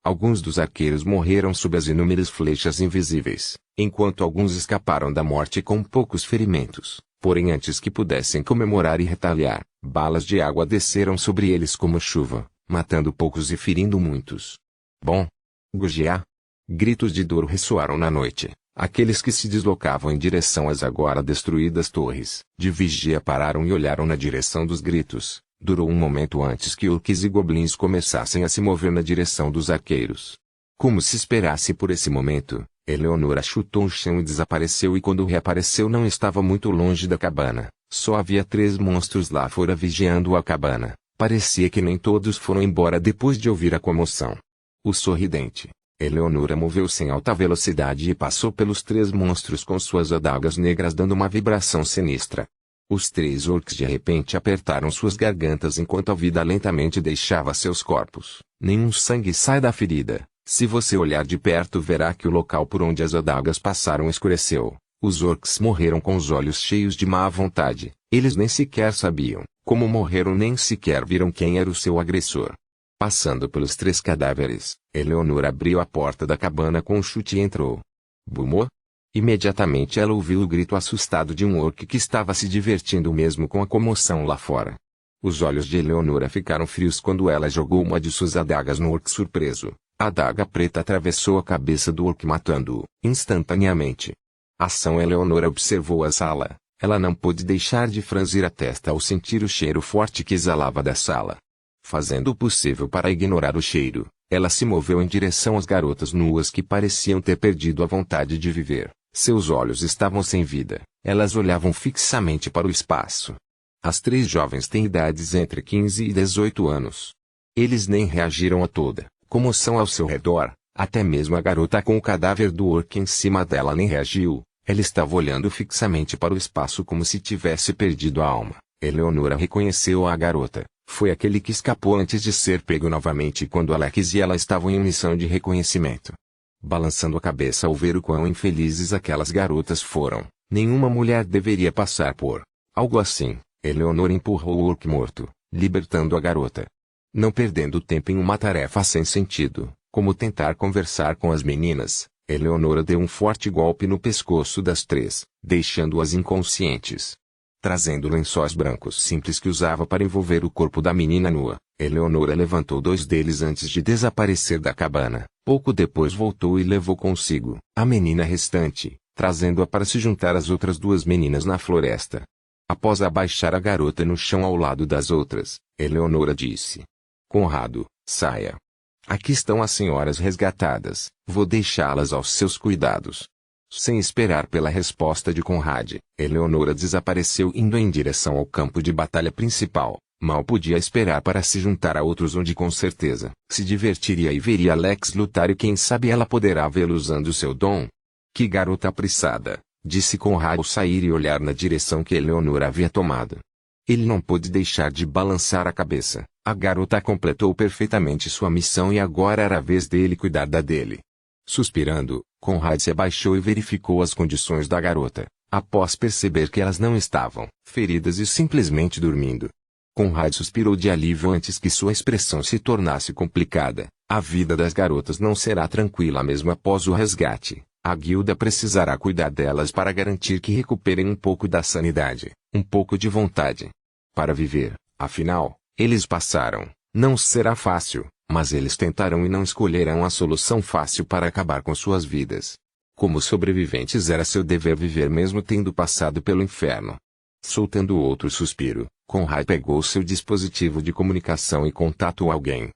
Alguns dos arqueiros morreram sob as inúmeras flechas invisíveis, enquanto alguns escaparam da morte com poucos ferimentos. Porém antes que pudessem comemorar e retaliar, balas de água desceram sobre eles como chuva, matando poucos e ferindo muitos. Bom! Gugiá! Gritos de dor ressoaram na noite. Aqueles que se deslocavam em direção às agora destruídas torres de vigia pararam e olharam na direção dos gritos. Durou um momento antes que orcs e goblins começassem a se mover na direção dos arqueiros. Como se esperasse por esse momento, Eleonora chutou o chão e desapareceu, e quando reapareceu não estava muito longe da cabana. Só havia 3 monstros lá fora vigiando a cabana. Parecia que nem todos foram embora depois de ouvir a comoção. O sorridente Eleonora moveu-se em alta velocidade e passou pelos 3 monstros com suas adagas negras dando uma vibração sinistra. Os 3 orcs de repente apertaram suas gargantas enquanto a vida lentamente deixava seus corpos. Nenhum sangue sai da ferida. Se você olhar de perto verá que o local por onde as adagas passaram escureceu. Os orcs morreram com os olhos cheios de má vontade. Eles nem sequer sabiam Como morreram, nem sequer viram quem era o seu agressor. Passando pelos 3 cadáveres, Eleonora abriu a porta da cabana com um chute e entrou. Bumô! Imediatamente ela ouviu o grito assustado de um orc que estava se divertindo mesmo com a comoção lá fora. Os olhos de Eleonora ficaram frios quando ela jogou uma de suas adagas no orc surpreso. A adaga preta atravessou a cabeça do orc matando-o instantaneamente. Ação. Eleonora observou a sala. Ela não pôde deixar de franzir a testa ao sentir o cheiro forte que exalava da sala. Fazendo o possível para ignorar o cheiro, ela se moveu em direção às garotas nuas que pareciam ter perdido a vontade de viver. Seus olhos estavam sem vida. Elas olhavam fixamente para o espaço. As 3 jovens têm idades entre 15 e 18 anos. Eles nem reagiram a toda comoção ao seu redor. Até mesmo a garota com o cadáver do orc em cima dela nem reagiu. Ela estava olhando fixamente para o espaço como se tivesse perdido a alma. Eleonora reconheceu a garota. Foi aquele que escapou antes de ser pego novamente quando Alex e ela estavam em missão de reconhecimento. Balançando a cabeça ao ver o quão infelizes aquelas garotas foram, nenhuma mulher deveria passar por algo assim. Eleonora empurrou o orc morto, libertando a garota. Não perdendo tempo em uma tarefa sem sentido, como tentar conversar com as meninas, Eleonora deu um forte golpe no pescoço das 3, deixando-as inconscientes. Trazendo lençóis brancos simples que usava para envolver o corpo da menina nua, Eleonora levantou 2 deles antes de desaparecer da cabana. Pouco depois voltou e levou consigo a menina restante, trazendo-a para se juntar às outras 2 meninas na floresta. Após abaixar a garota no chão ao lado das outras, Eleonora disse: Conrado, saia. Aqui estão as senhoras resgatadas, vou deixá-las aos seus cuidados. Sem esperar pela resposta de Conrad, Eleonora desapareceu indo em direção ao campo de batalha principal. Mal podia esperar para se juntar a outros onde com certeza se divertiria e veria Alex lutar e quem sabe ela poderá vê-lo usando seu dom. Que garota apressada, disse Conrad ao sair e olhar na direção que Eleonora havia tomado. Ele não pôde deixar de balançar a cabeça. A garota completou perfeitamente sua missão e agora era a vez dele cuidar da dele. Suspirando, Conrad se abaixou e verificou as condições da garota, após perceber que elas não estavam feridas e simplesmente dormindo. Conrad suspirou de alívio antes que sua expressão se tornasse complicada. A vida das garotas não será tranquila mesmo após o resgate. A guilda precisará cuidar delas para garantir que recuperem um pouco da sanidade, um pouco de vontade para viver. Afinal, eles passaram. Não será fácil, mas eles tentarão e não escolherão a solução fácil para acabar com suas vidas. Como sobreviventes era seu dever viver mesmo tendo passado pelo inferno. Soltando outro suspiro, Conrad pegou seu dispositivo de comunicação e contatou alguém.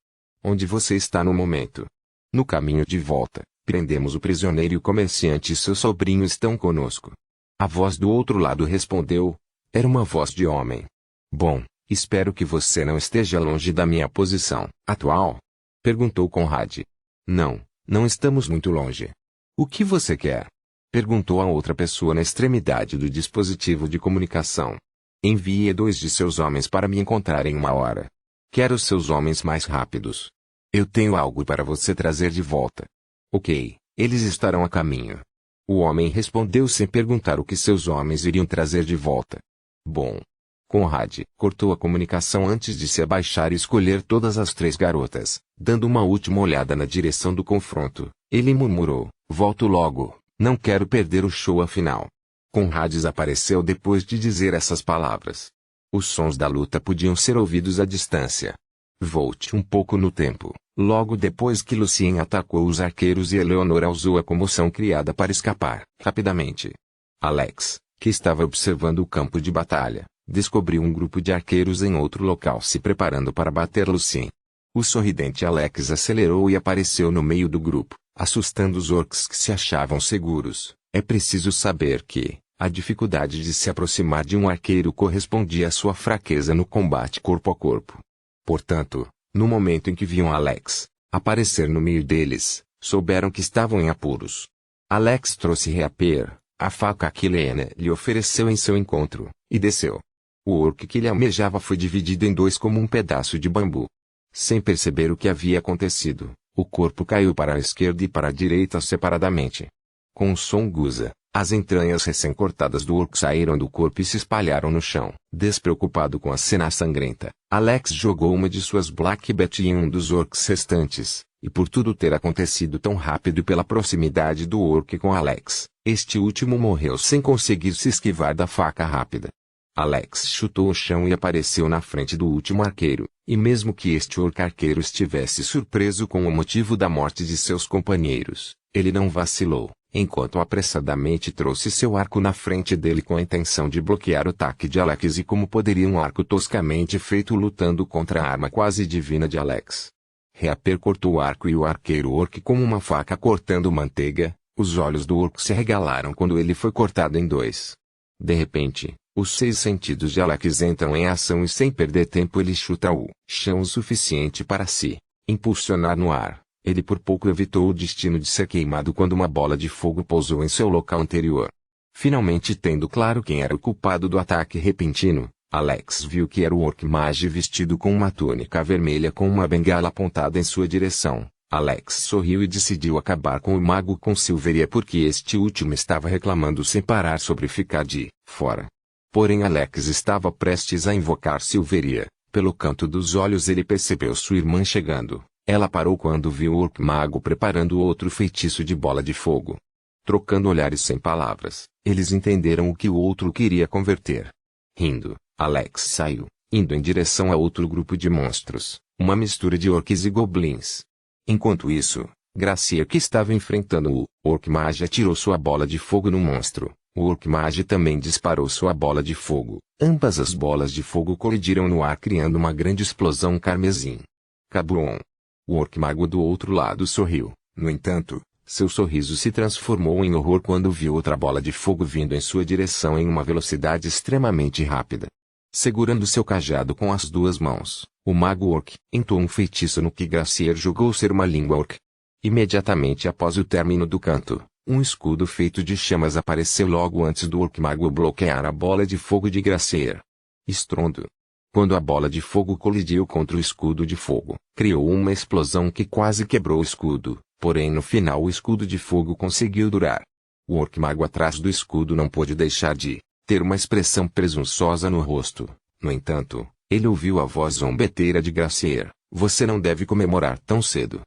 Onde você está no momento? No caminho de volta. Prendemos o prisioneiro e o comerciante e seu sobrinho estão conosco. A voz do outro lado respondeu. Era uma voz de homem. Bom, espero que você não esteja longe da minha posição atual? Perguntou Conrad. Não, não estamos muito longe. O que você quer? Perguntou a outra pessoa na extremidade do dispositivo de comunicação. Envie 2 de seus homens para me encontrar em 1 hora. Quero seus homens mais rápidos. Eu tenho algo para você trazer de volta. Ok, eles estarão a caminho. O homem respondeu sem perguntar o que seus homens iriam trazer de volta. Bom. Conrad cortou a comunicação antes de se abaixar e escolher todas as 3 garotas, dando uma última olhada na direção do confronto. Ele murmurou, volto logo, não quero perder o show afinal. Conrad desapareceu depois de dizer essas palavras. Os sons da luta podiam ser ouvidos à distância. Volte um pouco no tempo. Logo depois que Lucien atacou os arqueiros e Eleonora usou a comoção criada para escapar rapidamente. Alex, que estava observando o campo de batalha, descobriu um grupo de arqueiros em outro local se preparando para bater Lucien. O sorridente Alex acelerou e apareceu no meio do grupo, assustando os orcs que se achavam seguros. É preciso saber que a dificuldade de se aproximar de um arqueiro correspondia à sua fraqueza no combate corpo a corpo. Portanto, no momento em que viam Alex aparecer no meio deles, souberam que estavam em apuros. Alex trouxe Reaper, a faca que Lena lhe ofereceu em seu encontro, e desceu. O orc que lhe almejava foi dividido em 2 como um pedaço de bambu. Sem perceber o que havia acontecido, o corpo caiu para a esquerda e para a direita separadamente. Com um som guza, As entranhas recém-cortadas do orc saíram do corpo e se espalharam no chão. Despreocupado com a cena sangrenta, Alex jogou uma de suas Black Bat em um dos orcs restantes, e por tudo ter acontecido tão rápido e pela proximidade do orc com Alex, este último morreu sem conseguir se esquivar da faca rápida. Alex chutou o chão e apareceu na frente do último arqueiro, e mesmo que este orc arqueiro estivesse surpreso com o motivo da morte de seus companheiros, ele não vacilou, enquanto apressadamente trouxe seu arco na frente dele com a intenção de bloquear o ataque de Alex. E como poderia um arco toscamente feito lutando contra a arma quase divina de Alex? Reaper cortou o arco e o arqueiro orc como uma faca cortando manteiga. Os olhos do orc se arregalaram quando ele foi cortado em dois. De repente, os 6 sentidos de Alex entram em ação e sem perder tempo ele chuta o chão o suficiente para se impulsionar no ar. Ele por pouco evitou o destino de ser queimado quando uma bola de fogo pousou em seu local anterior. Finalmente tendo claro quem era o culpado do ataque repentino, Alex viu que era o orc mage vestido com uma túnica vermelha com uma bengala apontada em sua direção. Alex sorriu e decidiu acabar com o mago com Silveria porque este último estava reclamando sem parar sobre ficar de fora. Porém Alex estava prestes a invocar Silveria. Pelo canto dos olhos ele percebeu sua irmã chegando. Ela parou quando viu o orc mago preparando outro feitiço de bola de fogo. Trocando olhares sem palavras, eles entenderam o que o outro queria converter. Rindo, Alex saiu, indo em direção a outro grupo de monstros, uma mistura de orcs e goblins. Enquanto isso, Gracia, que estava enfrentando o orc mage, atirou sua bola de fogo no monstro. O orc mage também disparou sua bola de fogo. Ambas as bolas de fogo colidiram no ar criando uma grande explosão carmesim. Cabum! O orc mago do outro lado sorriu. No entanto, seu sorriso se transformou em horror quando viu outra bola de fogo vindo em sua direção em uma velocidade extremamente rápida. Segurando seu cajado com as duas mãos, o mago orc entoou um feitiço no que Gracier julgou ser uma língua orc. Imediatamente após o término do canto, um escudo feito de chamas apareceu logo antes do orc mago bloquear a bola de fogo de Gracier. Estrondo. Quando a bola de fogo colidiu contra o escudo de fogo, criou uma explosão que quase quebrou o escudo, porém no final o escudo de fogo conseguiu durar. O orc mago atrás do escudo não pôde deixar de ter uma expressão presunçosa no rosto. No entanto, ele ouviu a voz zombeteira de Gracier: "Você não deve comemorar tão cedo."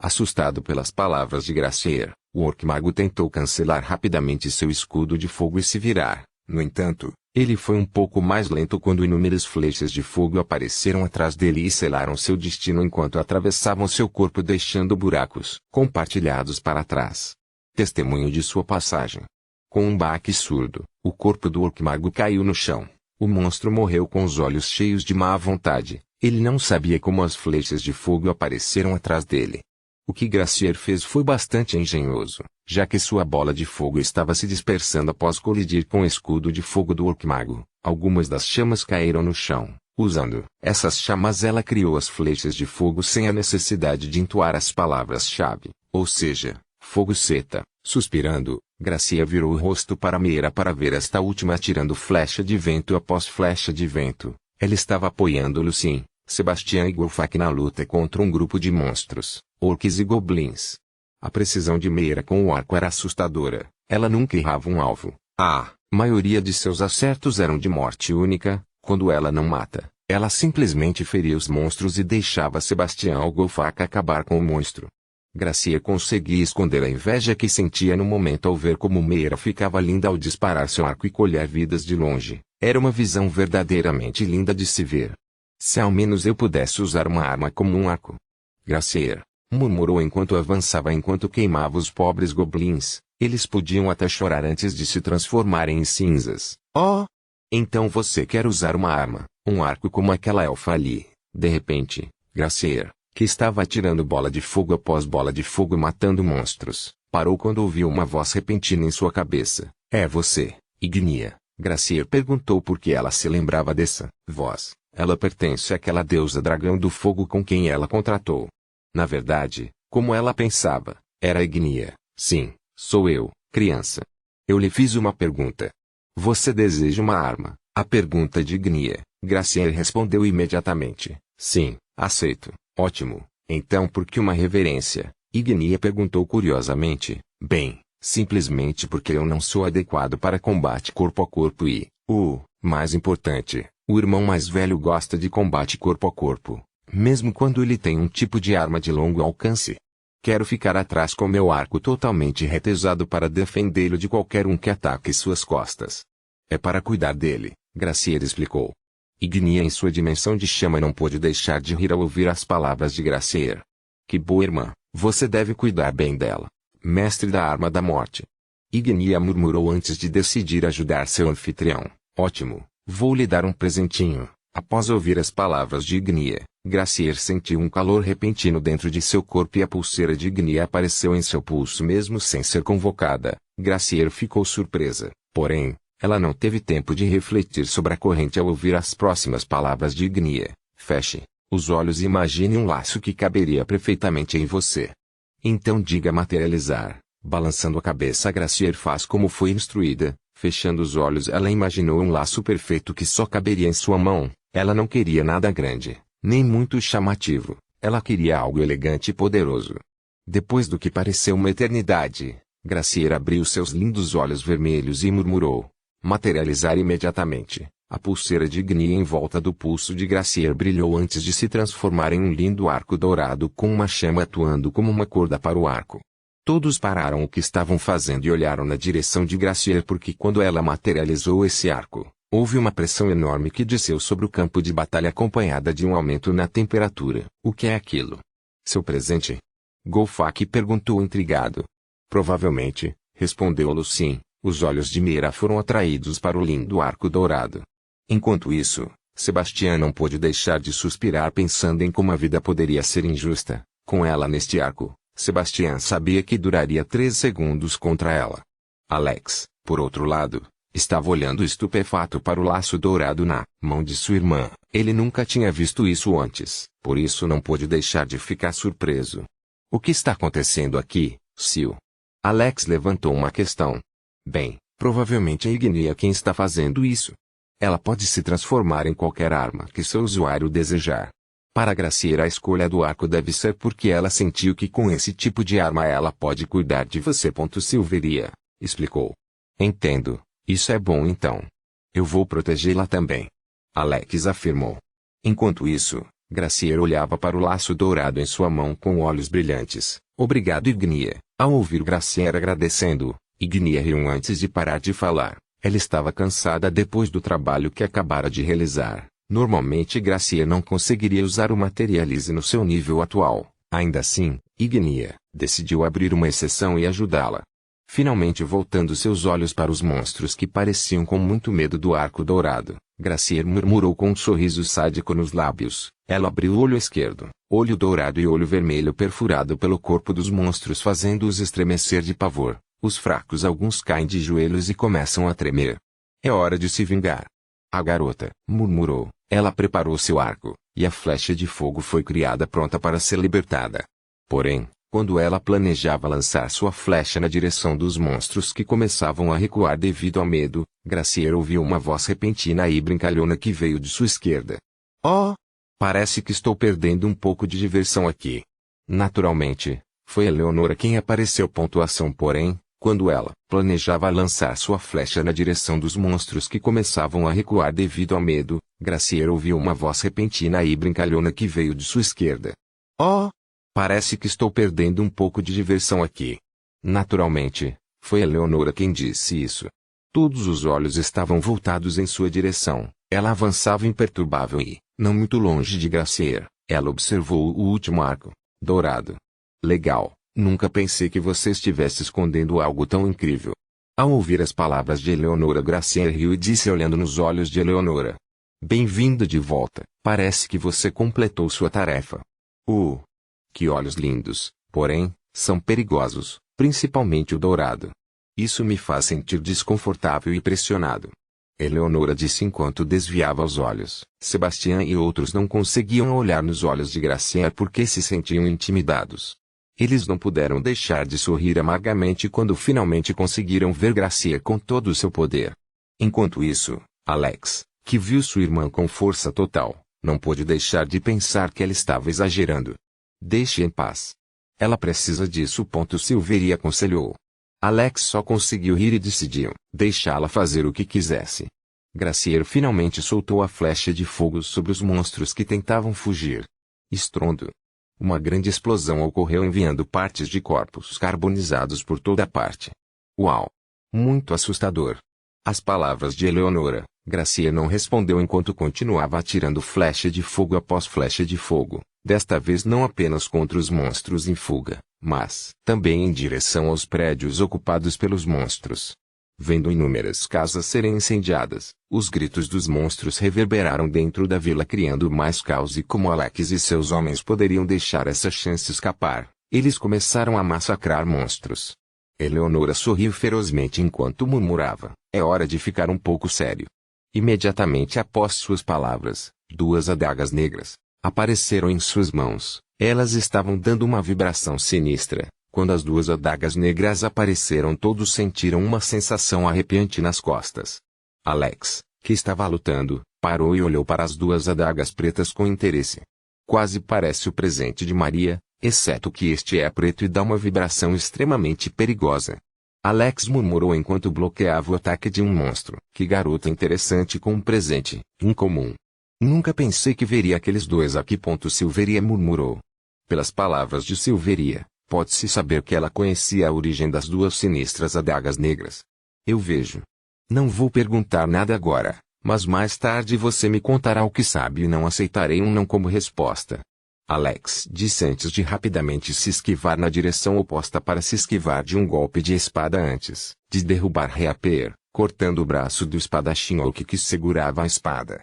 Assustado pelas palavras de Gracier, o orc mago tentou cancelar rapidamente seu escudo de fogo e se virar. No entanto, ele foi um pouco mais lento quando inúmeras flechas de fogo apareceram atrás dele e selaram seu destino enquanto atravessavam seu corpo deixando buracos compartilhados para trás. Testemunho de sua passagem. Com um baque surdo, o corpo do orc mago caiu no chão. O monstro morreu com os olhos cheios de má vontade. Ele não sabia como as flechas de fogo apareceram atrás dele. O que Gracier fez foi bastante engenhoso, já que sua bola de fogo estava se dispersando após colidir com o escudo de fogo do orc mago. Algumas das chamas caíram no chão. Usando essas chamas ela criou as flechas de fogo sem a necessidade de entoar as palavras-chave, ou seja, fogo seta. Suspirando, Gracia virou o rosto para Meera para ver esta última atirando flecha de vento após flecha de vento. Ela estava apoiando Lucien, Sebastian e Golfak na luta contra um grupo de monstros, orcs e goblins. A precisão de Meera com o arco era assustadora. Ela nunca errava um alvo. A maioria de seus acertos eram de morte única. Quando ela não mata, ela simplesmente feria os monstros e deixava Sebastian ou Golfak acabar com o monstro. Gracia conseguia esconder a inveja que sentia no momento ao ver como Meera ficava linda ao disparar seu arco e colher vidas de longe. Era uma visão verdadeiramente linda de se ver. Se ao menos eu pudesse usar uma arma como um arco. Gracier murmurou enquanto avançava enquanto queimava os pobres goblins. Eles podiam até chorar antes de se transformarem em cinzas. Oh! Então você quer usar uma arma, um arco como aquela elfa ali. De repente, Gracier, que estava atirando bola de fogo após bola de fogo e matando monstros, parou quando ouviu uma voz repentina em sua cabeça. É você, Ignia? Gracier perguntou por que ela se lembrava dessa voz. Ela pertence àquela deusa dragão do fogo com quem ela contratou. Na verdade, como ela pensava, era Ignia. Sim, sou eu, criança. Eu lhe fiz uma pergunta. Você deseja uma arma? A pergunta de Ignia. Gracier respondeu imediatamente. Sim, aceito. Ótimo. Então por que uma reverência? Ignia perguntou curiosamente. Bem, Simplesmente porque eu não sou adequado para combate corpo a corpo e, mais importante, o irmão mais velho gosta de combate corpo a corpo, mesmo quando ele tem um tipo de arma de longo alcance. Quero ficar atrás com meu arco totalmente retesado para defendê-lo de qualquer um que ataque suas costas. É para cuidar dele, Graciela explicou. Ignia em sua dimensão de chama não pôde deixar de rir ao ouvir as palavras de Graciela. Que boa irmã, você deve cuidar bem dela, mestre da arma da morte. Ignia murmurou antes de decidir ajudar seu anfitrião. Ótimo, vou lhe dar um presentinho. Após ouvir as palavras de Ignia, Graciela sentiu um calor repentino dentro de seu corpo e a pulseira de Ignia apareceu em seu pulso mesmo sem ser convocada. Graciela ficou surpresa, porém, ela não teve tempo de refletir sobre a corrente ao ouvir as próximas palavras de Ignia. Feche os olhos e imagine um laço que caberia perfeitamente em você. Então diga materializar. Balançando a cabeça, Graciela faz como foi instruída. Fechando os olhos, ela imaginou um laço perfeito que só caberia em sua mão. Ela não queria nada grande, nem muito chamativo. Ela queria algo elegante e poderoso. Depois do que pareceu uma eternidade, Graciela abriu seus lindos olhos vermelhos e murmurou: materializar imediatamente. A pulseira de Ignia em volta do pulso de Graciela brilhou antes de se transformar em um lindo arco dourado com uma chama atuando como uma corda para o arco. Todos pararam o que estavam fazendo e olharam na direção de Graciela porque quando ela materializou esse arco, houve uma pressão enorme que desceu sobre o campo de batalha acompanhada de um aumento na temperatura. O que é aquilo? Seu presente? Golfak perguntou intrigado. Provavelmente, respondeu Lucien. Os olhos de Mira foram atraídos para o lindo arco dourado. Enquanto isso, Sebastião não pôde deixar de suspirar pensando em como a vida poderia ser injusta. Com ela neste arco, Sebastião sabia que duraria 3 segundos contra ela. Alex, por outro lado, estava olhando estupefato para o laço dourado na mão de sua irmã. Ele nunca tinha visto isso antes, por isso não pôde deixar de ficar surpreso. O que está acontecendo aqui, Sil? Alex levantou uma questão. Bem, provavelmente é Ignia quem está fazendo isso. Ela pode se transformar em qualquer arma que seu usuário desejar. Para Graciela, a escolha do arco deve ser porque ela sentiu que com esse tipo de arma ela pode cuidar de você. Silveria explicou. Entendo, isso é bom então. Eu vou protegê-la também. Alex afirmou. Enquanto isso, Graciela olhava para o laço dourado em sua mão com olhos brilhantes. Obrigado, Ignia. Ao ouvir Graciela agradecendo, Ignia riu antes de parar de falar. Ela estava cansada depois do trabalho que acabara de realizar. Normalmente Graciela não conseguiria usar o Materialize no seu nível atual. Ainda assim, Ignia decidiu abrir uma exceção e ajudá-la. Finalmente voltando seus olhos para os monstros que pareciam com muito medo do arco dourado, Graciela murmurou com um sorriso sádico nos lábios. Ela abriu o olho esquerdo, olho dourado e olho vermelho perfurado pelo corpo dos monstros fazendo-os estremecer de pavor. Os fracos alguns caem de joelhos e começam a tremer. É hora de se vingar. A garota murmurou. Ela preparou seu arco, e a flecha de fogo foi criada pronta para ser libertada. Porém, quando ela planejava lançar sua flecha na direção dos monstros que começavam a recuar devido ao medo, Graciela ouviu uma voz repentina e brincalhona que veio de sua esquerda. Oh! Parece que estou perdendo um pouco de diversão aqui. Naturalmente, foi Eleonora quem apareceu. Porém, quando ela planejava lançar sua flecha na direção dos monstros que começavam a recuar devido ao medo, Graciela ouviu uma voz repentina e brincalhona que veio de sua esquerda. Oh! Parece que estou perdendo um pouco de diversão aqui. Naturalmente, foi Eleonora quem disse isso. Todos os olhos estavam voltados em sua direção. Ela avançava imperturbável e, não muito longe de Graciela, ela observou o último arco dourado. Legal. Nunca pensei que você estivesse escondendo algo tão incrível. Ao ouvir as palavras de Eleonora, Graciela riu e disse olhando nos olhos de Eleonora. Bem-vinda de volta. Parece que você completou sua tarefa. Que olhos lindos, porém, são perigosos, principalmente o dourado. Isso me faz sentir desconfortável e pressionado. Eleonora disse enquanto desviava os olhos. Sebastião e outros não conseguiam olhar nos olhos de Graciela porque se sentiam intimidados. Eles não puderam deixar de sorrir amargamente quando finalmente conseguiram ver Graciela com todo o seu poder. Enquanto isso, Alex, que viu sua irmã com força total, não pôde deixar de pensar que ela estava exagerando. Deixe em paz. Ela precisa disso. Silveria aconselhou. Alex só conseguiu rir e decidiu deixá-la fazer o que quisesse. Gracier finalmente soltou a flecha de fogo sobre os monstros que tentavam fugir. Estrondo. Uma grande explosão ocorreu enviando partes de corpos carbonizados por toda parte. Uau! Muito assustador. Às palavras de Eleonora, Gracier não respondeu enquanto continuava atirando flecha de fogo após flecha de fogo, desta vez não apenas contra os monstros em fuga, mas também em direção aos prédios ocupados pelos monstros. Vendo inúmeras casas serem incendiadas, os gritos dos monstros reverberaram dentro da vila criando mais caos e como Alex e seus homens poderiam deixar essa chance escapar, eles começaram a massacrar monstros. Eleonora sorriu ferozmente enquanto murmurava, é hora de ficar um pouco sério. Imediatamente após suas palavras, duas adagas negras apareceram em suas mãos. Elas estavam dando uma vibração sinistra. Quando as duas adagas negras apareceram, todos sentiram uma sensação arrepiante nas costas. Alex, que estava lutando, parou e olhou para as duas adagas pretas com interesse. Quase parece o presente de Maria, exceto que este é preto e dá uma vibração extremamente perigosa. Alex murmurou enquanto bloqueava o ataque de um monstro. Que garota interessante com um presente incomum. Nunca pensei que veria aqueles dois aqui. Silveria murmurou. Pelas palavras de Silveria, pode-se saber que ela conhecia a origem das duas sinistras adagas negras. Eu vejo. Não vou perguntar nada agora, mas mais tarde você me contará o que sabe e não aceitarei um não como resposta. Alex disse antes de rapidamente se esquivar na direção oposta para se esquivar de um golpe de espada antes de derrubar Reaper, cortando o braço do espadachim orc que segurava a espada.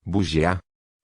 Bugia.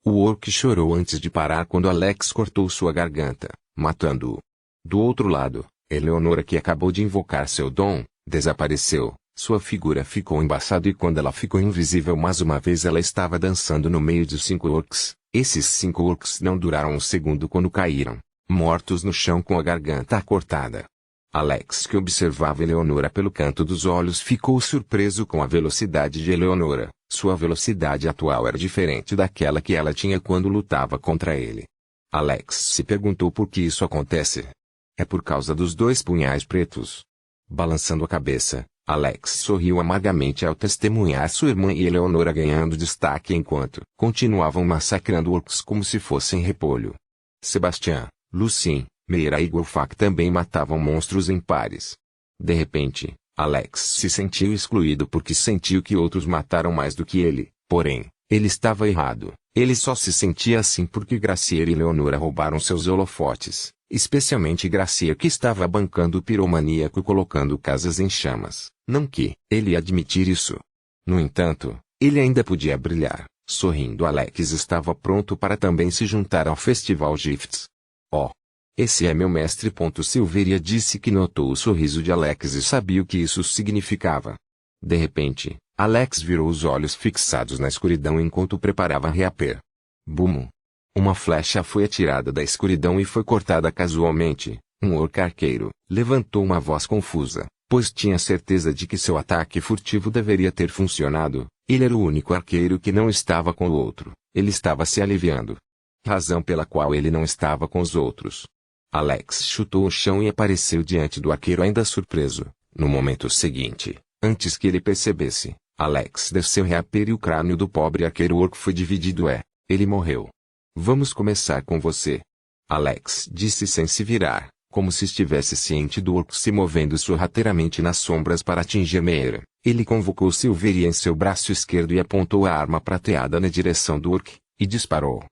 O orc chorou antes de parar quando Alex cortou sua garganta, matando-o. Do outro lado, Eleonora, que acabou de invocar seu dom, desapareceu. Sua figura ficou embaçada e quando ela ficou invisível mais uma vez ela estava dançando no meio de 5 orcs. Esses 5 orcs não duraram um segundo quando caíram, mortos no chão com a garganta cortada. Alex, que observava Eleonora pelo canto dos olhos, ficou surpreso com a velocidade de Eleonora. Sua velocidade atual era diferente daquela que ela tinha quando lutava contra ele. Alex se perguntou por que isso acontece. É por causa dos dois punhais pretos. Balançando a cabeça, Alex sorriu amargamente ao testemunhar sua irmã e Eleonora ganhando destaque enquanto continuavam massacrando orcs como se fossem repolho. Sebastian, Lucien, Meira e Golfak também matavam monstros em pares. De repente, Alex se sentiu excluído porque sentiu que outros mataram mais do que ele, porém, ele estava errado. Ele só se sentia assim porque Gracier e Eleonora roubaram seus holofotes, especialmente Gracier, que estava bancando o piromaníaco colocando casas em chamas. Não que ele admitir isso. No entanto, ele ainda podia brilhar. Sorrindo, Alex estava pronto para também se juntar ao Festival Gifts. Oh! Esse é meu mestre. Silveria disse que notou o sorriso de Alex e sabia o que isso significava. De repente, Alex virou os olhos fixados na escuridão enquanto preparava Reaper. Bum! Uma flecha foi atirada da escuridão e foi cortada casualmente. Um orc arqueiro levantou uma voz confusa, pois tinha certeza de que seu ataque furtivo deveria ter funcionado. Ele era o único arqueiro que não estava com o outro. Ele estava se aliviando. Razão pela qual ele não estava com os outros. Alex chutou o chão e apareceu diante do arqueiro ainda surpreso. No momento seguinte, antes que ele percebesse, Alex desceu Reaper e o crânio do pobre arqueiro orc foi dividido. Ele morreu. Vamos começar com você. Alex disse sem se virar, como se estivesse ciente do orc se movendo sorrateiramente nas sombras para atingir Meira. Ele convocou Silveria em seu braço esquerdo e apontou a arma prateada na direção do orc, e disparou.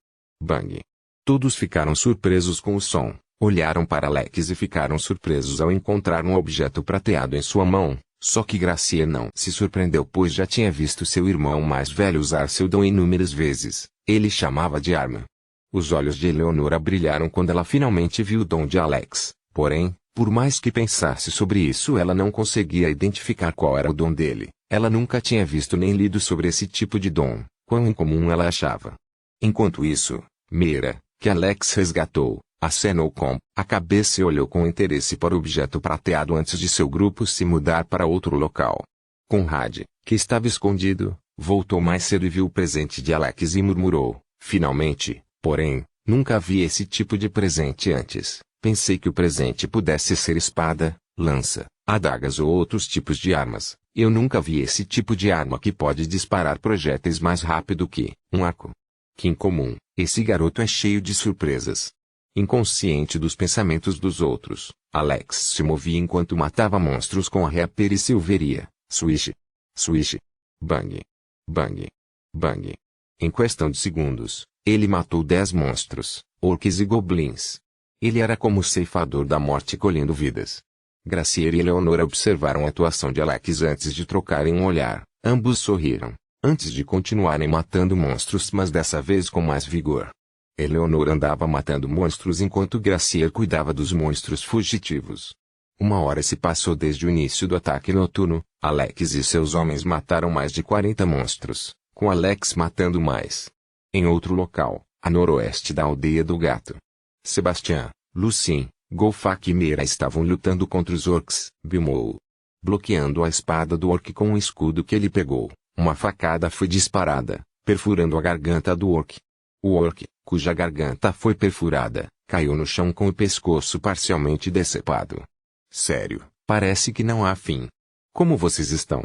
Bang! Todos ficaram surpresos com o som, olharam para Alex e ficaram surpresos ao encontrar um objeto prateado em sua mão. Só que Gracier não se surpreendeu, pois já tinha visto seu irmão mais velho usar seu dom inúmeras vezes. Ele chamava de arma. Os olhos de Eleonora brilharam quando ela finalmente viu o dom de Alex. Porém, por mais que pensasse sobre isso, ela não conseguia identificar qual era o dom dele. Ela nunca tinha visto nem lido sobre esse tipo de dom. Quão incomum ela achava. Enquanto isso, Meira, que Alex resgatou, acenou com a cabeça e olhou com interesse para o objeto prateado antes de seu grupo se mudar para outro local. Conrad, que estava escondido, voltou mais cedo e viu o presente de Alex e murmurou, finalmente, porém, nunca vi esse tipo de presente antes. Pensei que o presente pudesse ser espada, lança, adagas ou outros tipos de armas. Eu nunca vi esse tipo de arma que pode disparar projéteis mais rápido que um arco. Que incomum, esse garoto é cheio de surpresas. Inconsciente dos pensamentos dos outros, Alex se movia enquanto matava monstros com a Reaper e Silveria. Swish. Swish. Bang. Bang. Bang. Em questão de segundos, ele matou 10 monstros, orcs e goblins. Ele era como o ceifador da morte colhendo vidas. Graciela e Eleonora observaram a atuação de Alex antes de trocarem um olhar. Ambos sorriram, antes de continuarem matando monstros, mas dessa vez com mais vigor. Eleonora andava matando monstros enquanto Graciela cuidava dos monstros fugitivos. 1 hora se passou desde o início do ataque noturno. Alex e seus homens mataram mais de 40 monstros, com Alex matando mais. Em outro local, a noroeste da aldeia do gato, Sebastian, Lucien, Golfak e Meira estavam lutando contra os orcs. Bimou. Bloqueando a espada do orc com um escudo que ele pegou, uma facada foi disparada, perfurando a garganta do orc. O orc, cuja garganta foi perfurada, caiu no chão com o pescoço parcialmente decepado. Sério, parece que não há fim. Como vocês estão?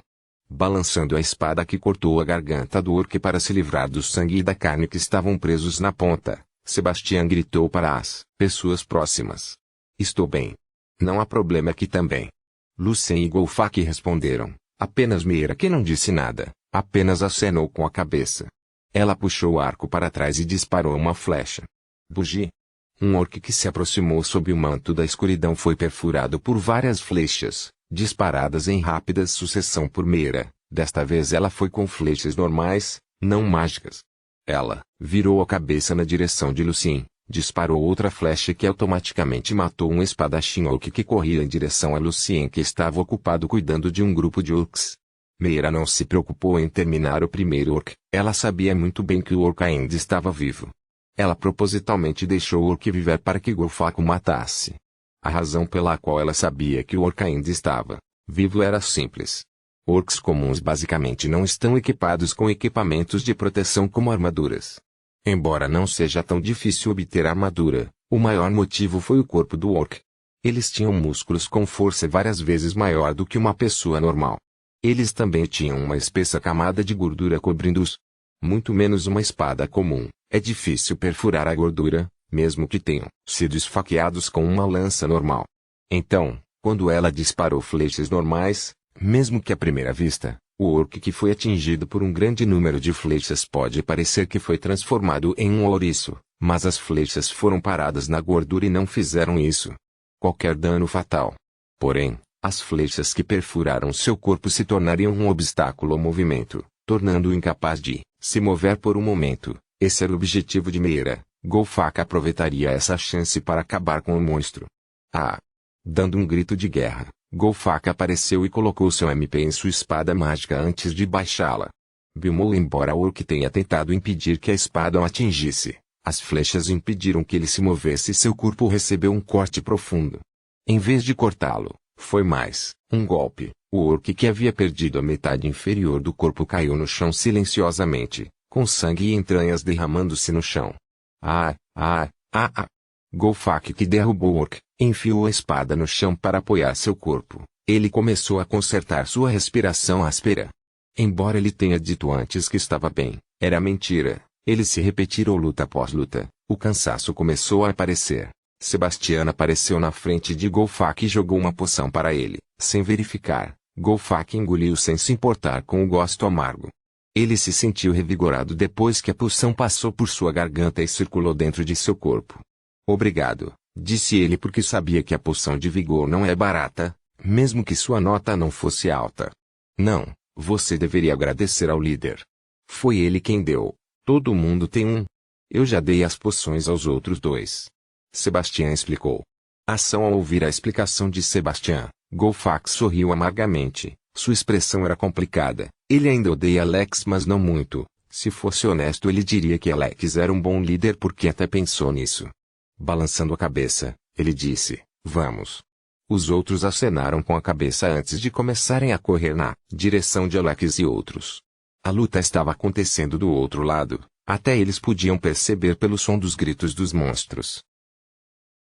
Balançando a espada que cortou a garganta do orc para se livrar do sangue e da carne que estavam presos na ponta, Sebastian gritou para as pessoas próximas. Estou bem. Não há problema aqui também. Lucien e Golfak responderam. Apenas Meira, que não disse nada, apenas acenou com a cabeça. Ela puxou o arco para trás e disparou uma flecha. Bugi. Um orc que se aproximou sob o manto da escuridão foi perfurado por várias flechas, disparadas em rápida sucessão por Meira. Desta vez ela foi com flechas normais, não mágicas. Ela virou a cabeça na direção de Lucien, disparou outra flecha que automaticamente matou um espadachim orc que corria em direção a Lucien, que estava ocupado cuidando de um grupo de orcs. Meira não se preocupou em terminar o primeiro orc, ela sabia muito bem que o orc ainda estava vivo. Ela propositalmente deixou o orc viver para que Golfak o matasse. A razão pela qual ela sabia que o orc ainda estava vivo era simples. Orcs comuns basicamente não estão equipados com equipamentos de proteção como armaduras. Embora não seja tão difícil obter armadura, o maior motivo foi o corpo do orc. Eles tinham músculos com força várias vezes maior do que uma pessoa normal. Eles também tinham uma espessa camada de gordura cobrindo-os. Muito menos uma espada comum. É difícil perfurar a gordura, mesmo que tenham sido esfaqueados com uma lança normal. Então, quando ela disparou flechas normais, mesmo que à primeira vista, o orc que foi atingido por um grande número de flechas pode parecer que foi transformado em um ouriço, mas as flechas foram paradas na gordura e não fizeram isso. Qualquer dano fatal. Porém, as flechas que perfuraram seu corpo se tornariam um obstáculo ao movimento, tornando-o incapaz de se mover por um momento. Esse era o objetivo de Meira. Golfak aproveitaria essa chance para acabar com o monstro. Ah! Dando um grito de guerra, Golfak apareceu e colocou seu MP em sua espada mágica antes de baixá-la. Bimou. Embora o orc tenha tentado impedir que a espada o atingisse, as flechas impediram que ele se movesse e seu corpo recebeu um corte profundo. Em vez de cortá-lo, foi mais um golpe. O orc, que havia perdido a metade inferior do corpo, caiu no chão silenciosamente, com sangue e entranhas derramando-se no chão. Golfak, que derrubou o orc, enfiou a espada no chão para apoiar seu corpo. Ele começou a consertar sua respiração áspera. Embora ele tenha dito antes que estava bem, era mentira. Ele se repetirou luta após luta. O cansaço começou a aparecer. Sebastian apareceu na frente de Golfak e jogou uma poção para ele. Sem verificar, Golfak engoliu sem se importar com o gosto amargo. Ele se sentiu revigorado depois que a poção passou por sua garganta e circulou dentro de seu corpo. Obrigado, disse ele, porque sabia que a poção de vigor não é barata, mesmo que sua nota não fosse alta. Não, você deveria agradecer ao líder. Foi ele quem deu. Todo mundo tem um. Eu já dei as poções aos outros 2. Sebastian explicou. Ação. Ao ouvir a explicação de Sebastian, Golfak sorriu amargamente. Sua expressão era complicada. Ele ainda odeia Alex, mas não muito. Se fosse honesto, ele diria que Alex era um bom líder porque até pensou nisso. Balançando a cabeça, ele disse, vamos. Os outros acenaram com a cabeça antes de começarem a correr na direção de Alex e outros. A luta estava acontecendo do outro lado, até eles podiam perceber pelo som dos gritos dos monstros.